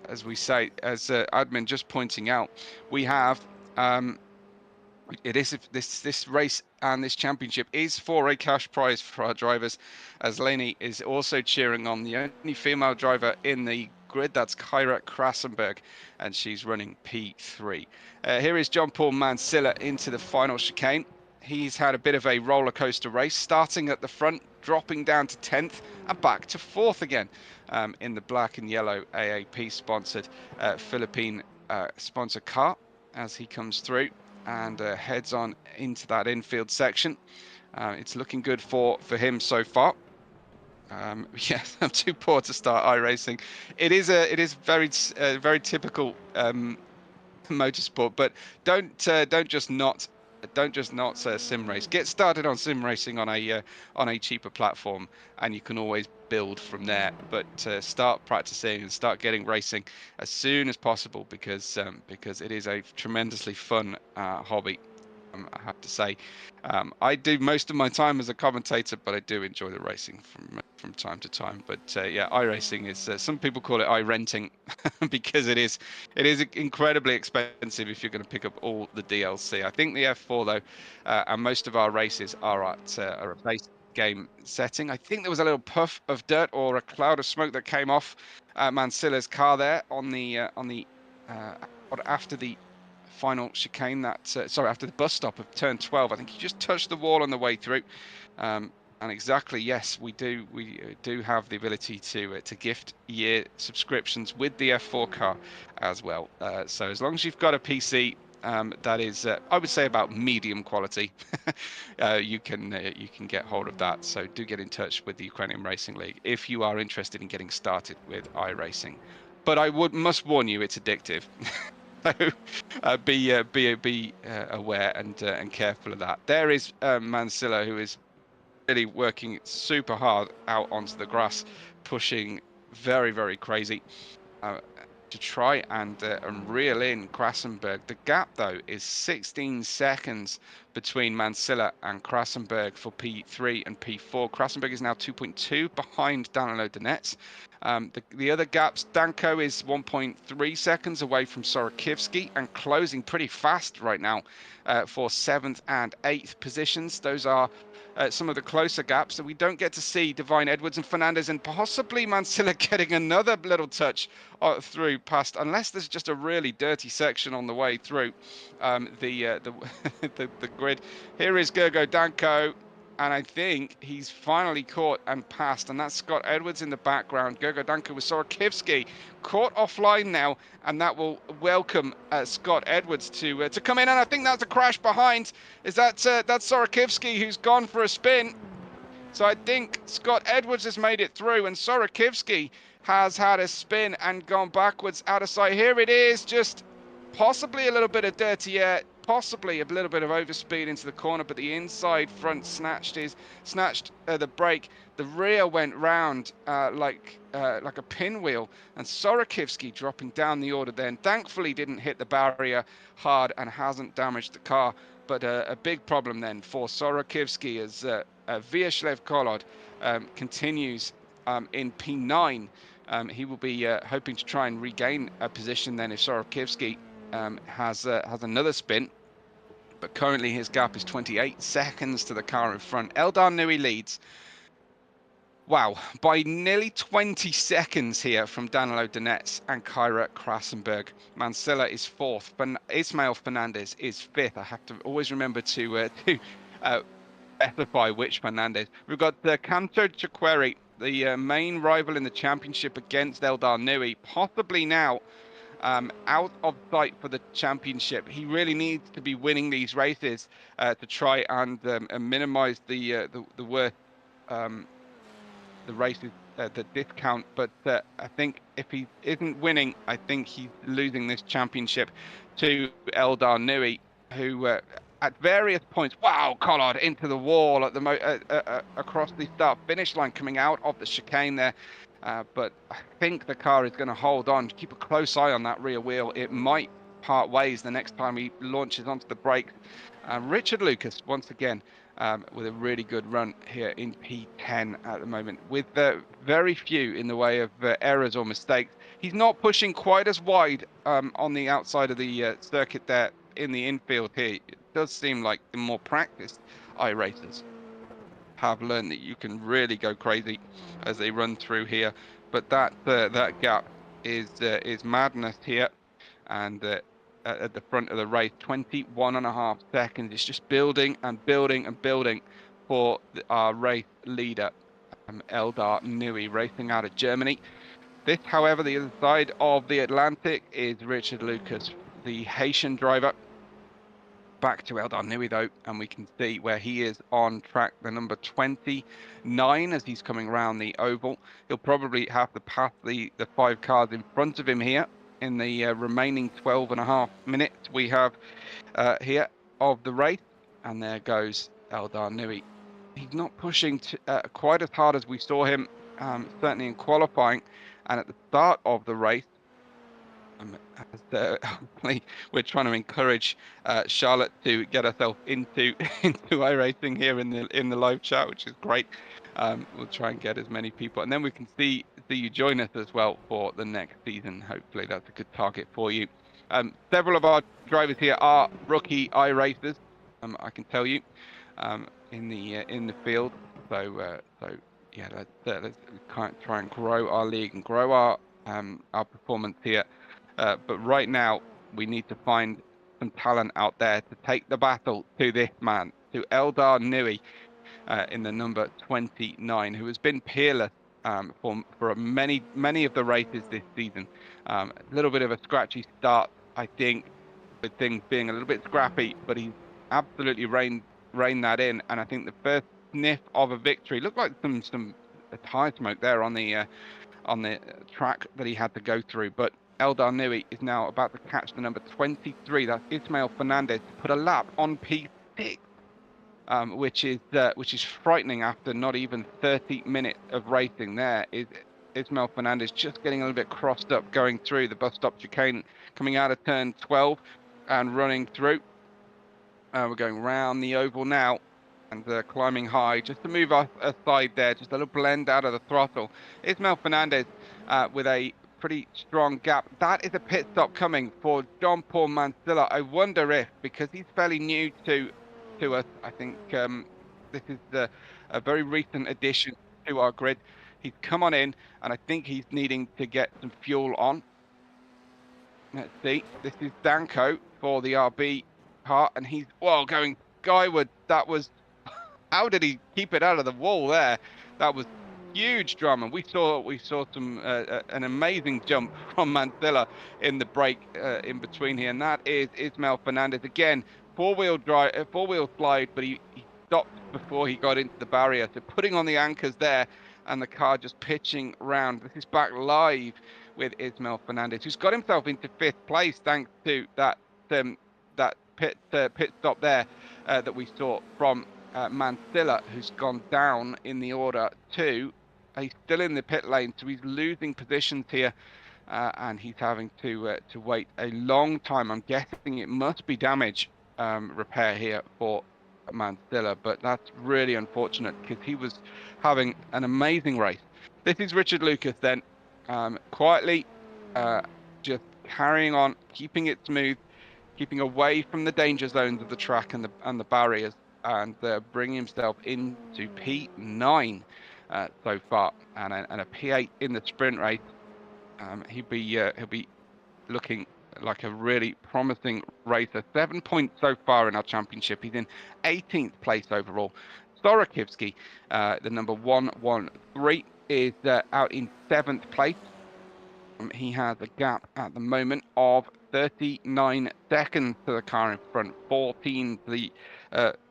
as we say, as admin just pointing out, we have. It is this race and this championship is for a cash prize for our drivers, as Leni is also cheering on the only female driver in the grid. That's Kyra Krasenberg, and she's running P3. Here is John Paul Mansilla into the final chicane. He's had a bit of a roller coaster race, starting at the front, dropping down to 10th, and back to 4th again in the black and yellow AAP sponsored Philippine sponsor car as he comes through and heads on into that infield section. It's looking good for him so far. Yes, I'm too poor to start iRacing. It is very typical motorsport, but don't just not sim race. Get started on sim racing on a cheaper platform, and you can always build from there. But start practicing and start getting racing as soon as possible, because it is a tremendously fun hobby. I have to say, I do most of my time as a commentator, but I do enjoy the racing from time to time. But yeah, iRacing is some people call it iRenting because it is incredibly expensive if you're going to pick up all the DLC. I think the F4 though, and most of our races are at a base game setting. I think there was a little puff of dirt or a cloud of smoke that came off Mansilla's car there on the after the final chicane, that sorry, after the bus stop of turn 12. I think he just touched the wall on the way through. And exactly, yes, we do have the ability to gift year subscriptions with the F4 car as well. So as long as you've got a PC that is, I would say, about medium quality, you can get hold of that. So do get in touch with the Ukrainian Racing League if you are interested in getting started with iRacing. But I must warn you, it's addictive. So be aware and careful of that. There is Mansilla, who is really working super hard out onto the grass, pushing very crazy to try and reel in Krasenberg. The gap though is 16 seconds between Mansilla and Krasenberg for P3 and P4. Krasenberg is now 2.2 behind Danilo Donets. The other gaps, Danko is 1.3 seconds away from Sorokivsky and closing pretty fast right now for 7th and 8th positions. Those are some of the closer gaps that we don't get to see. Divine Edwards and Fernandez, and possibly Mansilla getting another little touch through past, unless there's just a really dirty section on the way through the grid. Here is Gergo Danko, and I think he's finally caught and passed, and that's Scott Edwards in the background. Gergo Danko with Sorokivsky caught offline now, and that will welcome Scott Edwards to come in. And I think that's a crash behind. Is that's Sorokivsky, who's gone for a spin. So I think Scott Edwards has made it through, and Sorokivsky has had a spin and gone backwards out of sight. Here it is, just possibly a little bit of dirty air, possibly a little bit of overspeed into the corner, but the inside front snatched the brake. The rear went round like a pinwheel, and Sorokivsky dropping down the order then. Thankfully didn't hit the barrier hard and hasn't damaged the car, but a big problem then for Sorokivsky as Vyashlev Kolod continues in P9. He will be hoping to try and regain a position then if Sorokivsky has another spin, but currently his gap is 28 seconds to the car in front. Eldar Nui leads, wow, by nearly 20 seconds here from Danilo Donets and Kyra Krasenberg. Mansilla is 4th, but Ismail Fernandez is 5th. I have to always remember to specify which Fernandez. We've got Canto Chiqueri, the main rival in the championship against Eldar Nui, possibly now out of sight for the championship. He really needs to be winning these races to try and minimize the worth the races, the discount. But I think if he isn't winning, I think he's losing this championship to Eldar Nui, who at various points. Wow, Collard into the wall at the across the start-finish line, coming out of the chicane there. But I think the car is going to hold on. Keep a close eye on that rear wheel. It might part ways the next time he launches onto the brakes. Richard Lucas, once again, with a really good run here in P10 at the moment, with very few in the way of errors or mistakes. He's not pushing quite as wide on the outside of the circuit there in the infield here. It does seem like the more practiced iRacers have learned that you can really go crazy as they run through here. But that gap is madness here, and at the front of the race, 21.5 seconds. It's just building and building and building for our race leader, Eldar Newey, racing out of Germany. This, however, the other side of the Atlantic is Richard Lucas, the Haitian driver. Back to Eldar Newey though, and we can see where he is on track, the number 29, as he's coming around the oval. He'll probably have to pass the 5 cars in front of him here in the remaining 12.5 minutes we have here of the race. And there goes Eldar Newey. He's not pushing quite as hard as we saw him, certainly in qualifying and at the start of the race. We're trying to encourage Charlotte to get herself into iRacing here in the live chat, which is great. We'll try and get as many people, and then we can see you join us as well for the next season. Hopefully that's a good target for you. Several of our drivers here are rookie iRacers, I can tell you, in the field. So yeah, let's try and grow our league and grow our performance here. But right now, we need to find some talent out there to take the battle to this man, to Eldar Newey, in the number 29, who has been peerless for many of the races this season. A little bit of a scratchy start, I think, with things being a little bit scrappy, but he's absolutely reined that in. And I think the first sniff of a victory looked like some tire smoke there on the track that he had to go through, but Eldar Newey is now about to catch the number 23. That's Ismael Fernandez, to put a lap on P6, which is frightening after not even 30 minutes of racing. There is Ismael Fernandez just getting a little bit crossed up going through the bus stop chicane, coming out of turn 12 and running through. We're going round the oval now and climbing high just to move us aside there, just a little blend out of the throttle. Ismael Fernandez with a pretty strong gap. That is a pit stop coming for John Paul Mansilla. I wonder if, because he's fairly new to us, I think this is a very recent addition to our grid. He's come on in, and I think he's needing to get some fuel on. Let's see. This is Danko for the RB part, and he's, well, going skyward. That was, how did he keep it out of the wall there? That was huge drama. We saw some an amazing jump from Mansilla in the break in between here, and that is Ismael Fernandez again. Four-wheel slide, but he stopped before he got into the barrier. So putting on the anchors there, and the car just pitching round. This is back live with Ismael Fernandez, who's got himself into 5th place thanks to that pit stop there that we saw from Mansilla, who's gone down in the order too. He's still in the pit lane, so he's losing positions here, and he's having to wait a long time. I'm guessing it must be damage repair here for Mansilla, but that's really unfortunate because he was having an amazing race. This is Richard Lucas then, quietly just carrying on, keeping it smooth, keeping away from the danger zones of the track and the barriers, and bringing himself into P9 so far, and a P8 in the sprint race. He'll be looking like a really promising racer. 7 points so far in our championship. He's in 18th place overall. Storakivsky, the number 113, is out in 7th place. He has a gap at the moment of 39 seconds to the car in front, 14 to the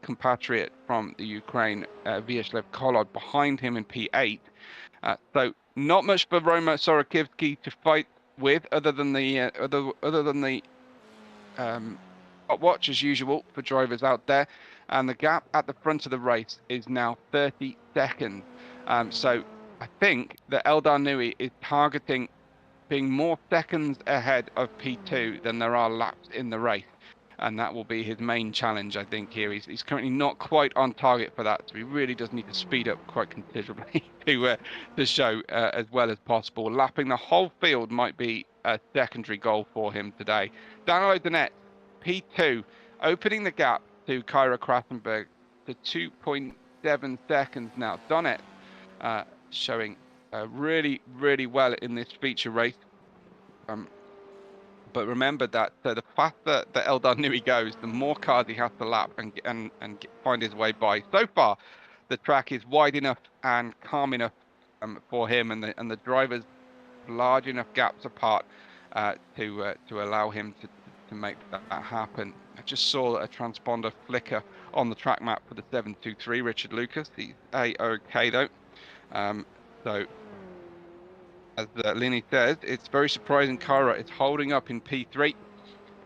compatriot from the Ukraine, Vyacheslav Collard, behind him in P8. So not much for Roman Storakivsky to fight with, other than the watch as usual for drivers out there, and the gap at the front of the race is now 30 seconds. So I think that Eldar Nui is targeting being more seconds ahead of P2 than there are laps in the race. And that will be his main challenge, I think, here. He's currently not quite on target for that, so he really does need to speed up quite considerably to show as well as possible. Lapping the whole field might be a secondary goal for him today. Danilo Donet, P2, opening the gap to Kyra Krassenberg to 2.7 seconds now. Donet showing really, really well in this feature race. But remember that the faster that Eldar Nui goes, the more cars he has to lap and find his way by. So far, the track is wide enough and calm enough for him, and the drivers large enough gaps apart to allow him to make that happen. I just saw a transponder flicker on the track map for the 723 Richard Lucas. He's A-OK though. So as Lini says, it's very surprising Kyra is holding up in P3.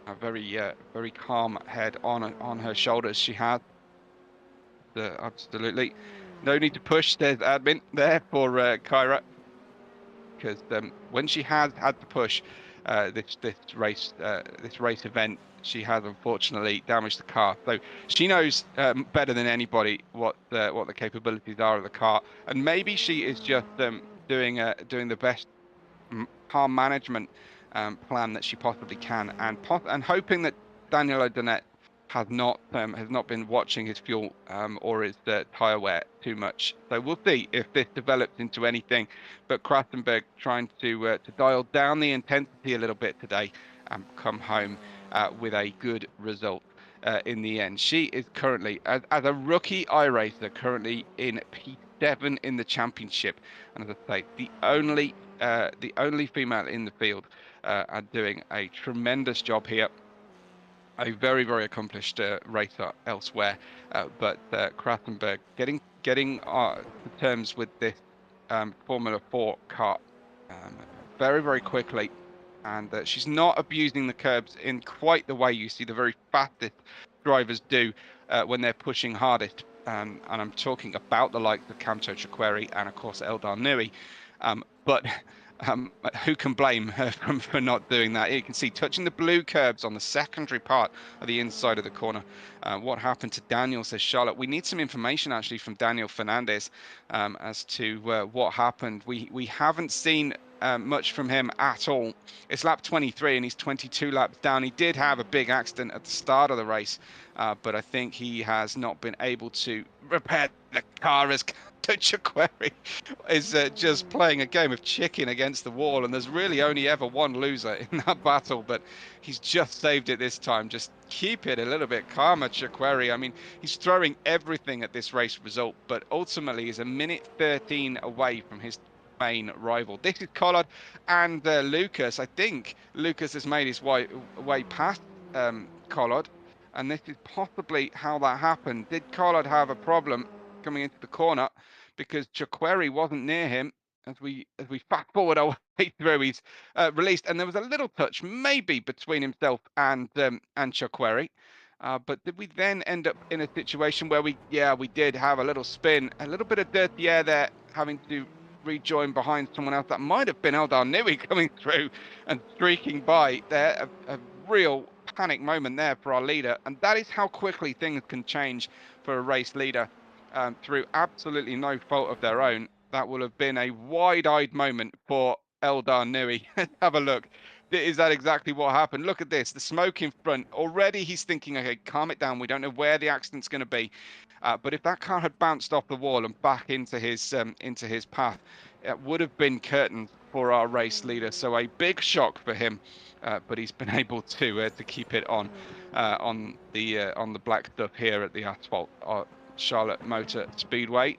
A very calm head on her shoulders she has. Absolutely. No need to push, there's admin there for Kyra. Because when she has had to push this race event, she has unfortunately damaged the car. So she knows better than anybody what the capabilities are of the car, and maybe she is just doing the best car management plan that she possibly can, and hoping that Daniel Donet has not been watching his fuel or his tyre wear too much. So we'll see if this develops into anything. But Krassenberg trying to dial down the intensity a little bit today and come home with a good result in the end. She is currently, as a rookie iRacer, currently in P7 in the championship, and as I say, the only female in the field, and doing a tremendous job here. A very, very accomplished racer elsewhere, but Krassenberg getting to terms with this Formula 4 car very, very quickly, and she's not abusing the curbs in quite the way you see the very fastest drivers do when they're pushing hardest, and I'm talking about the likes of Kamto Chikweri and of course Eldar Nui, but who can blame her for not doing that? You can see touching the blue curbs on the secondary part of the inside of the corner. What happened to Daniel, says Charlotte. We need some information actually from Daniel Fernandez as to what happened. We haven't seen much from him at all. It's lap 23 and he's 22 laps down. He did have a big accident at the start of the race, but I think he has not been able to repair the car as Chikweri is just playing a game of chicken against the wall, and there's really only ever one loser in that battle, but he's just saved it this time. Just keep it a little bit calmer, Chikweri. I mean, he's throwing everything at this race result, but ultimately is a minute 13 away from his main rival. This is Collard and Lucas. I think Lucas has made his way past Collard, and this is possibly how that happened. Did Collard have a problem coming into the corner because Chikweri wasn't near him? As we fast forward our way through, he's released, and there was a little touch maybe between himself and Chikweri, but did we then end up in a situation where we did have a little spin, a little bit of dirty air there, having to rejoin behind someone else? That might have been Eldar Nui coming through and streaking by there. A real panic moment there for our leader, and that is how quickly things can change for a race leader through absolutely no fault of their own. That will have been a wide-eyed moment for Eldar Nui. Have a look. Is that exactly what happened? Look at this, the smoke in front. Already he's thinking, okay, calm it down. We don't know where the accident's going to be. But if that car had bounced off the wall and back into his path, it would have been curtains for our race leader. So a big shock for him, but he's been able to keep it on the black stuff here at the asphalt. Charlotte Motor Speedway.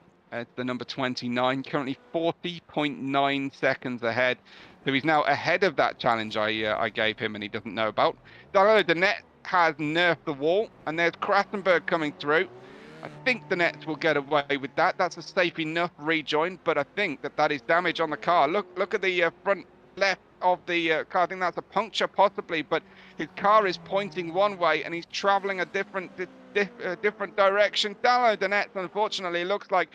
The number 29, currently 40.9 seconds ahead. So he's now ahead of that challenge I gave him and he doesn't know about. Daniel Donet has nerfed the wall, and there's Krassenberg coming through. I think the Nets will get away with that. That's a safe enough rejoin, but I think that is damage on the car. Look at the front left of the car. I think that's a puncture possibly, but his car is pointing one way and he's traveling a different direction. Daniel Donetz, unfortunately, looks like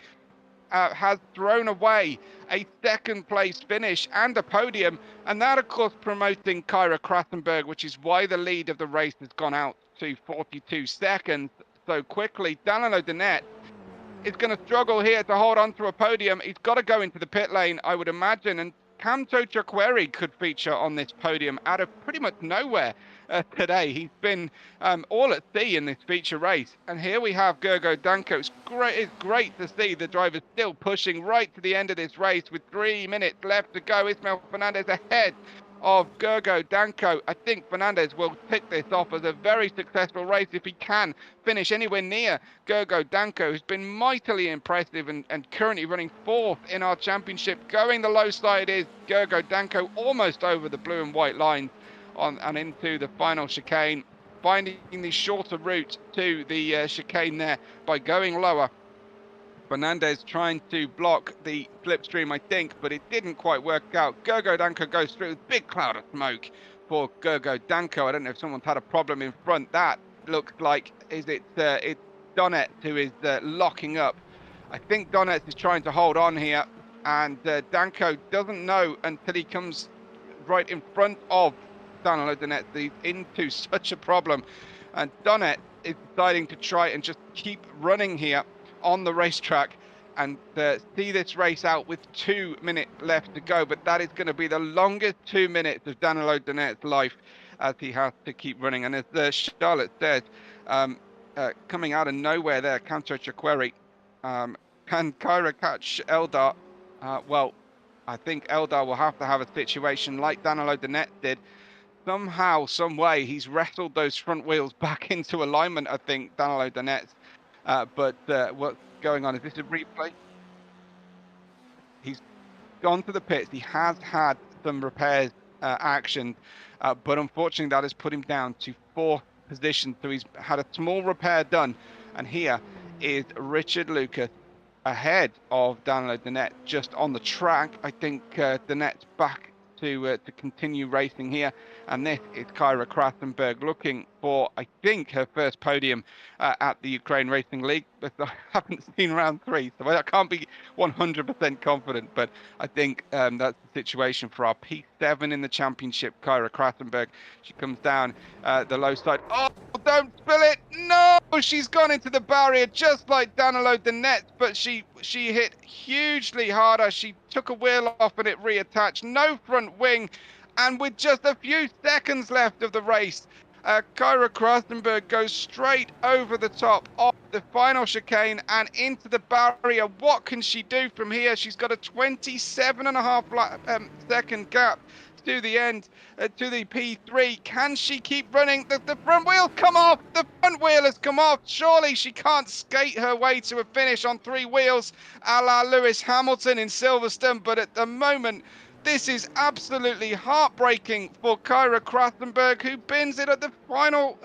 has thrown away a second place finish and a podium, and that of course promoting Kyra Krassenberg, which is why the lead of the race has gone out to 42 seconds so quickly. Danilo Donetz is going to struggle here to hold on to a podium. He's got to go into the pit lane, I would imagine, and Kamto Chakweri could feature on this podium out of pretty much nowhere today. He's been all at sea in this feature race. And here we have Gergo Danko. It's great to see the driver still pushing right to the end of this race with 3 minutes left to go. Ismael Fernandez ahead of Gergo Danko. I think Fernandez will tick this off as a very successful race if he can finish anywhere near Gergo Danko, who's been mightily impressive and currently running fourth in our championship. Going the low side is Gergo Danko, almost over the blue and white line and into the final chicane, finding the shorter route to the chicane there by going lower. Fernandez trying to block the slipstream, I think, but it didn't quite work out. Gergo Danko goes through, big cloud of smoke for Gergo Danko. I don't know if someone's had a problem in front. That looks like, it's Donetz who is locking up. I think Donetz is trying to hold on here, and Danko doesn't know until he comes right in front of Danilo Donetz. He's into such a problem, and Donetz is deciding to try and just keep running here on the racetrack and see this race out with 2 minutes left to go. But that is going to be the longest 2 minutes of Danilo Donetz's life, as he has to keep running. And as Charlotte said, coming out of nowhere there, Kamto Chakweri, can Kyra catch Eldar? Well, I think Eldar will have to have a situation like Danilo Donetz did. Somehow, some way, he's wrestled those front wheels back into alignment, I think, Danilo Donetz. But what's going on? Is this a replay? He's gone to the pits. He has had some repairs action, but unfortunately that has put him down to 4th position. So he's had a small repair done. And here is Richard Lucas ahead of Danilo Donetz just on the track. I think Donetz back to continue racing here. And this is Kyra Krassenberg looking for, I think, her first podium at the Ukraine Racing League. But I haven't seen round 3, so I can't be 100% confident. But I think that's the situation for our P7 in the championship, Kyra Krassenberg. She comes down the low side. Oh, don't spill it! No! She's gone into the barrier just like Danilo Donetz, but she hit hugely harder. She took a wheel off and it reattached. No front wing. And with just a few seconds left of the race, Kyra Krassenberg goes straight over the top of the final chicane and into the barrier. What can she do from here? She's got a 27.5 second gap to the end, to the P3. Can she keep running? The front wheel come off. The front wheel has come off. Surely she can't skate her way to a finish on 3 wheels a la Lewis Hamilton in Silverstone. But at the moment, this is absolutely heartbreaking for Kyra Krassenberg, who bins it at the final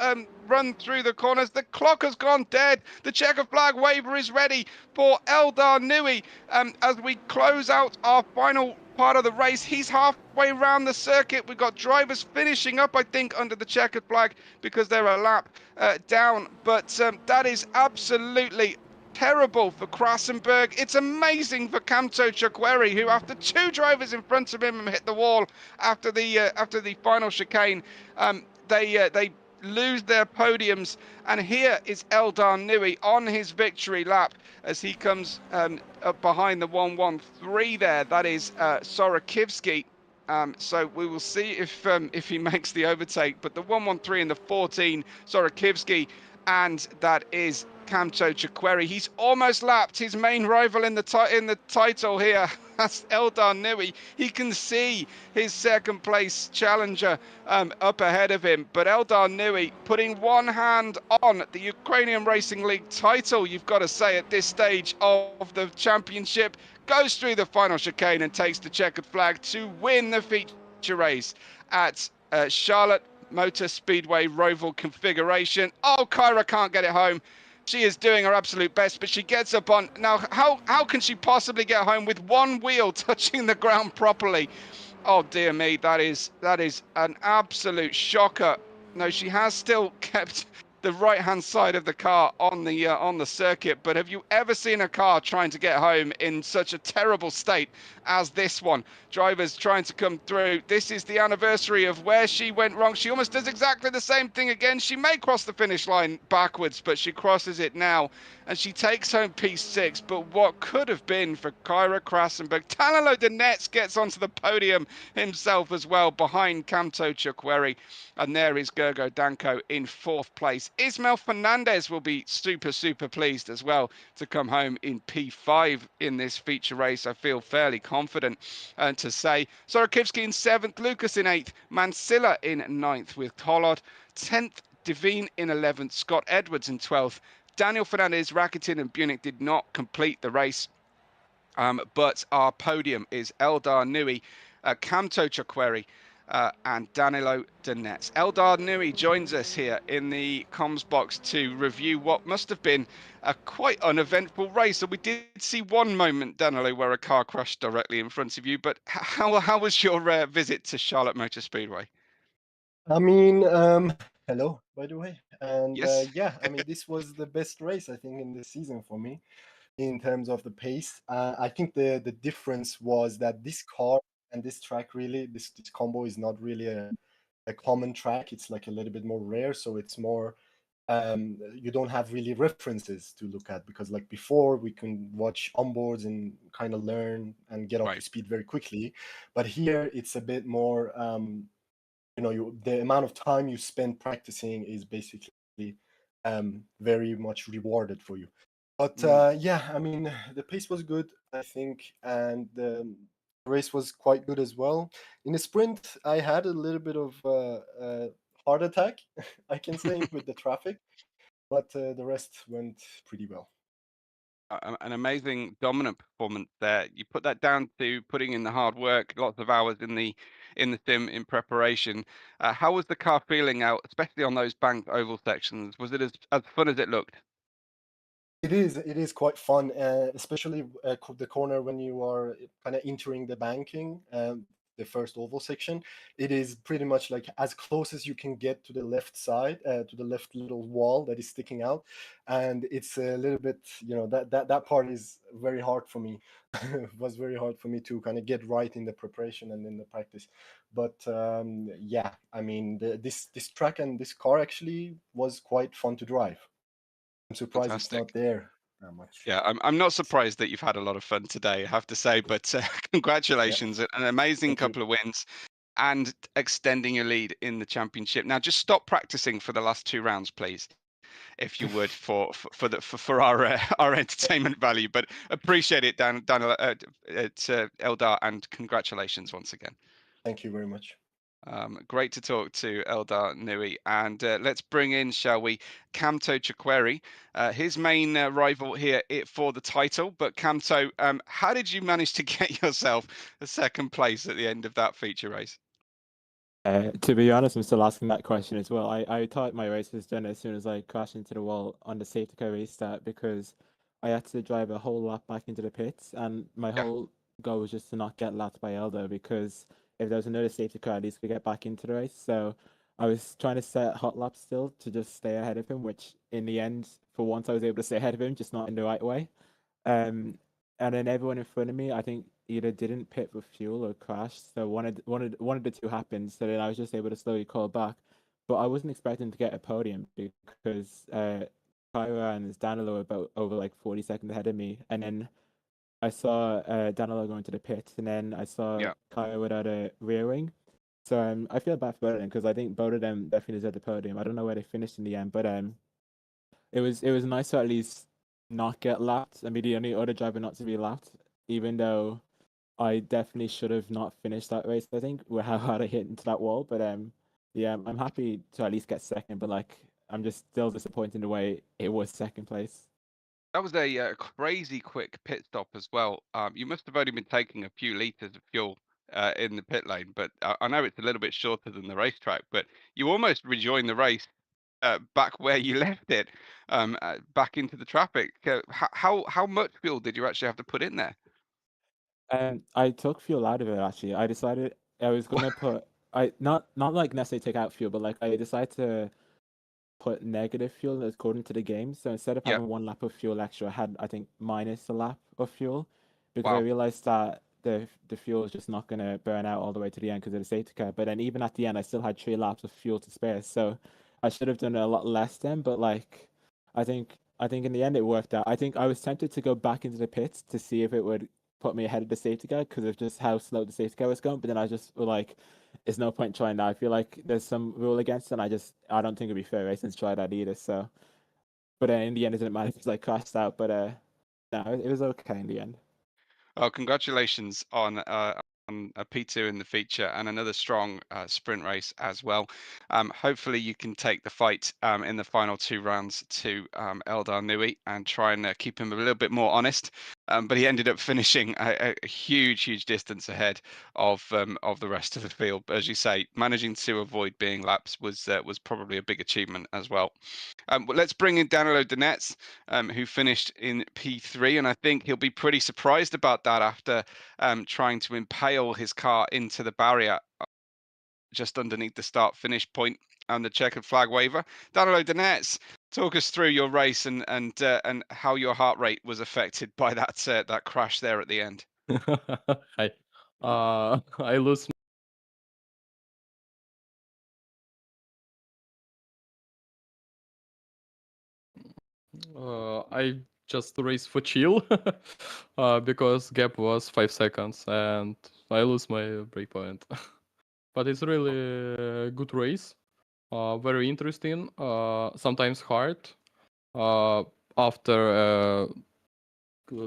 run through the corners. The clock has gone dead. The checker flag waiver is ready for Eldar Nui as we close out our final part of the race. He's halfway around the circuit. We've got drivers finishing up, I think, under the checkered flag because they're a lap down. But that is absolutely terrible for Krassenberg. It's amazing for Kamto Chakweri, who after 2 drivers in front of him hit the wall after the final chicane, they lose their podiums. And here is Eldar Nui on his victory lap as he comes up behind the 113 there. That is Sorakivsky. So we will see if he makes the overtake. But the 113 and the 14, Sorakivsky, and that is Kamto Chakweri. He's almost lapped his main rival in the title here. That's Eldar Nui. He can see his second place challenger up ahead of him. But Eldar Nui putting one hand on the Ukrainian Racing League title, you've got to say, at this stage of the championship, goes through the final chicane and takes the checkered flag to win the feature race at Charlotte Motor Speedway Roval configuration. Oh, Kyra can't get it home. She is doing her absolute best, but she gets up on... Now, how can she possibly get home with one wheel touching the ground properly? Oh dear me, that is an absolute shocker. No, she has still kept the right-hand side of the car on the circuit, but have you ever seen a car trying to get home in such a terrible state as this one? Drivers trying to come through. This is the anniversary of where she went wrong. She almost does exactly the same thing again. She may cross the finish line backwards, but she crosses it now, and she takes home P6. But what could have been for Kyra Krasenberg, Danilo Donets gets onto the podium himself as well, behind Kamto Chukweri. And there is Gergo Danko in fourth place. Ismael Fernandez will be super pleased as well to come home in P5 in this feature race. I feel fairly confident to say. Sorokivski in seventh, Lucas in eighth, Mansilla in ninth with Tollard, 10th, Devine in 11th, Scott Edwards in 12th. Daniel Fernandez, Rakitin and Bunick did not complete the race. But our podium is Eldar Nui, Kamto Chukweri, and Danilo Donets. Eldar Nui joins us here in the comms box to review what must have been a quite uneventful race. So we did see one moment, Danilo, where a car crashed directly in front of you. But how was your visit to Charlotte Motor Speedway? I mean, hello, by the way. And Yes. yeah, I mean, this was the best race, I think, in the season for me in terms of the pace. I think the difference was that this car and this track really, this combo is not really a common track. It's like a little bit more rare. So it's more, you don't have really references to look at, because like before we can watch onboards and kind of learn and get up to Right. speed very quickly. But here it's a bit more, the amount of time you spend practicing is basically very much rewarded for you. But yeah, I mean, the pace was good, I think, and the race was quite good as well. In the sprint, I had a little bit of heart attack, I can say, with the traffic, but the rest went pretty well. An amazing dominant performance there. You put that down to putting in the hard work, lots of hours in the sim in preparation. How was the car feeling out, especially on those banked oval sections? Was it as fun as it looked? It is quite fun, especially the corner when you are kind of entering the banking, the first oval section. It is pretty much like as close as you can get to the left side, to the left little wall that is sticking out, and it's a little bit, that part is very hard for me. It was very hard for me to kind of get right in the preparation and in the practice. But yeah, I mean, this track and this car actually was quite fun to drive. I'm surprised it's Fantastic. not there that much. Yeah, I'm not surprised that you've had a lot of fun today, I have to say. But Yeah, congratulations, an amazing thank you. couple of wins, and extending your lead in the championship. Now, just stop practicing for the last two rounds, please, if you would, for our our entertainment value. But appreciate it, Dan, Eldar, and congratulations once again. Thank you very much. Great to talk to Eldar Nui, and let's bring in, shall we, Kamto Chukweri, his main rival here for the title. But Kamto, how did you manage to get yourself a second place at the end of that feature race? To be honest, I'm still asking that question as well. I thought my race was done as soon as I crashed into the wall on the safety car restart, because I had to drive a whole lap back into the pits, and my Yeah, whole goal was just to not get lapped by Eldo, because if there was another safety car, at least we get back into the race. So I was trying to set hot laps still to just stay ahead of him, which in the end, for once, I was able to stay ahead of him, just not in the right way. Um, and then everyone in front of me, I think, either didn't pit for fuel or crashed. So one of the two happened. So then I was just able to slowly call back. But I wasn't expecting to get a podium, because Kyra and Danilo were about over like 40 seconds ahead of me. And then I saw Danilo going to the pits, and then I saw yeah. Kyra without a rear wing. So I feel bad for both of them, because I think both of them definitely deserve the podium. I don't know where they finished in the end, but it was nice to at least not get lapped. I mean, the only other driver not to be lapped, even though I definitely should have not finished that race, I think, with how hard I hit into that wall. But yeah, I'm happy to at least get second, but like I'm just still disappointed in the way it was second place. That was a crazy quick pit stop as well. You must have only been taking a few liters of fuel in the pit lane, but I know it's a little bit shorter than the racetrack, but you almost rejoined the race back where you left it, back into the traffic. How much fuel did you actually have to put in there? I took fuel out of it actually. I decided I was gonna put not like necessarily take out fuel, but like I decided to put negative fuel according to the game. So instead of Yeah. having 1 lap of fuel extra, I had I think minus a lap of fuel because I Wow. realized that the fuel is just not gonna burn out all the way to the end because of the safety car. But then even at the end, I still had 3 laps of fuel to spare. So I should have done a lot less then. But like I think in the end it worked out. I think I was tempted to go back into the pits to see if it would put me ahead of the safety car because of just how slow the safety car was going. But then I just was like, there's no point trying that. I feel like there's some rule against it, and I don't think it'd be fair racing to try that either. So, but in the end, it didn't matter because I crashed out. But no, it was okay in the end. Well, congratulations on a P2 in the feature and another strong sprint race as well. Hopefully you can take the fight in the final 2 rounds to Eldar Nui and try and keep him a little bit more honest. But he ended up finishing a huge distance ahead of the rest of the field. But as you say, managing to avoid being laps was probably a big achievement as well. But let's bring in Danilo Donets, who finished in P3, and I think he'll be pretty surprised about that after trying to impale his car into the barrier just underneath the start-finish point and the checkered flag waiver. Danilo Donets, talk us through your race and how your heart rate was affected by that crash there at the end. Hi. I lose. I just race for chill because gap was 5 seconds and I lose my breakpoint. But it's really a good race. Very interesting. Sometimes hard. After a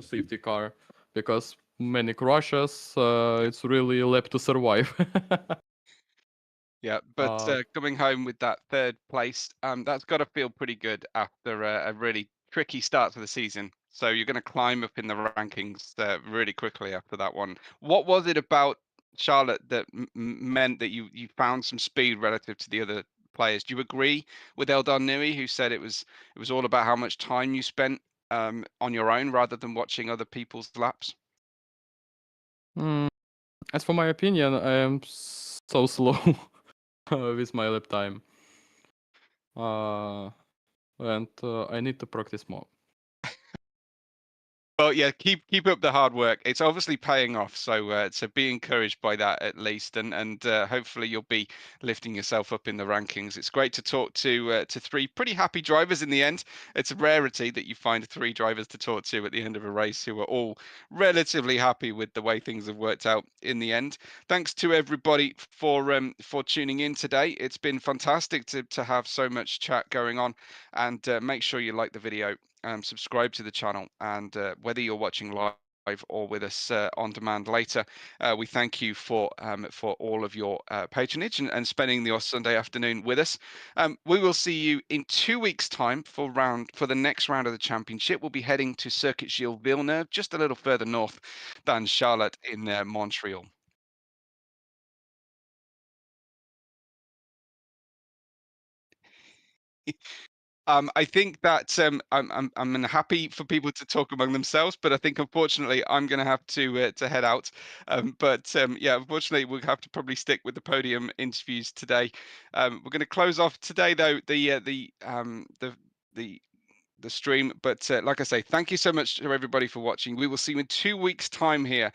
safety car because many crashes. It's really lap to survive. Yeah, but coming home with that 3rd place, that's got to feel pretty good after a really tricky start to the season. So you're going to climb up in the rankings really quickly after that one. What was it about Charlotte that meant that you found some speed relative to the other players? Do you agree with Eldar Nui, who said it was all about how much time you spent on your own rather than watching other people's laps? As for my opinion, I am so slow with my lap time. And I need to practice more. Well, yeah, keep up the hard work. It's obviously paying off, so be encouraged by that at least, and hopefully you'll be lifting yourself up in the rankings. It's great to talk to 3 pretty happy drivers in the end. It's a rarity that you find 3 drivers to talk to at the end of a race who are all relatively happy with the way things have worked out in the end. Thanks to everybody for tuning in today. It's been fantastic to have so much chat going on, and make sure you like the video. Subscribe to the channel, and whether you're watching live or with us on demand later, we thank you for all of your patronage and spending your Sunday afternoon with us. We will see you in 2 weeks' time for the next round of the championship. We'll be heading to Circuit Gilles Villeneuve, just a little further north than Charlotte in Montreal. I think that I'm happy for people to talk among themselves, but I think unfortunately I'm going to have to head out. Yeah, unfortunately we'll have to probably stick with the podium interviews today. We're going to close off today though the stream, but like I say, thank you so much to everybody for watching. We will see you in 2 weeks' time here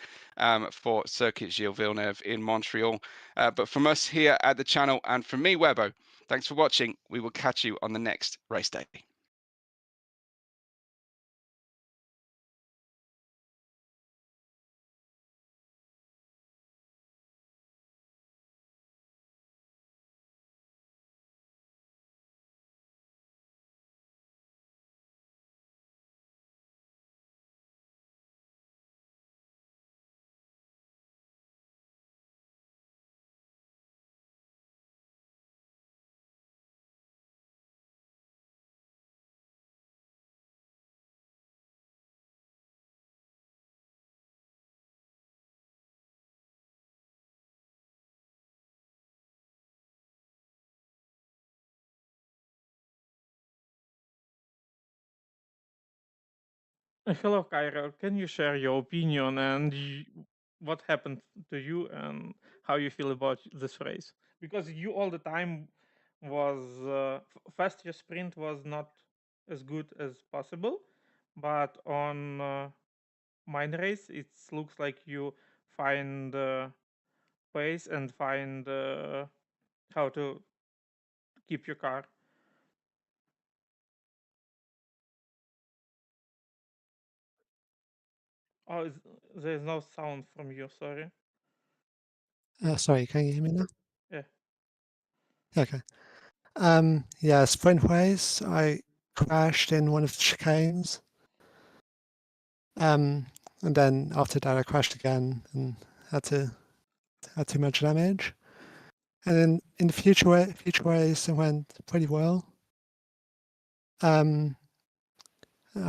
for Circuit Gilles Villeneuve in Montreal. But from us here at the channel and from me, Webbo, thanks for watching. We will catch you on the next race day. Hello, Cairo. Can you share your opinion and what happened to you and how you feel about this race, because you all the time was first your sprint was not as good as possible, but on mine race it looks like you find pace and find how to keep your car. Oh, there's no sound from you, sorry. Sorry, can you hear me now? Yeah. Okay. Yeah, sprint race. I crashed in one of the chicanes. And then after that, I crashed again and had too much damage. And then in the future race, it went pretty well. I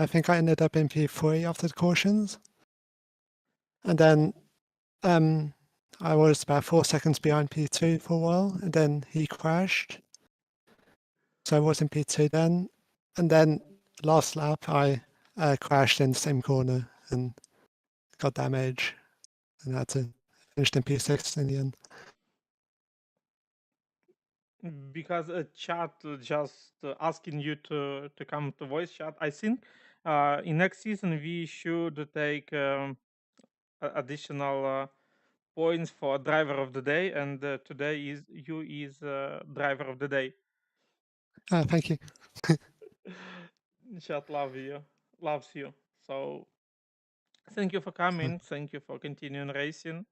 think I ended up in P3 after the cautions. And then I was about 4 seconds behind P2 for a while, and then he crashed. So I was in P2 then. And then last lap, I crashed in the same corner and got damage and had to finish in P6 in the end. Because a chat just asking you to come to voice chat. I think in next season we should take additional points for driver of the day, and today is driver of the day. Thank you. Chat loves you. So thank you for coming. Thank you for continuing racing.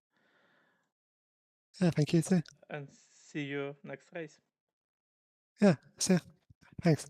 Yeah, thank you too. And see you next race. Yeah, see ya. Thanks.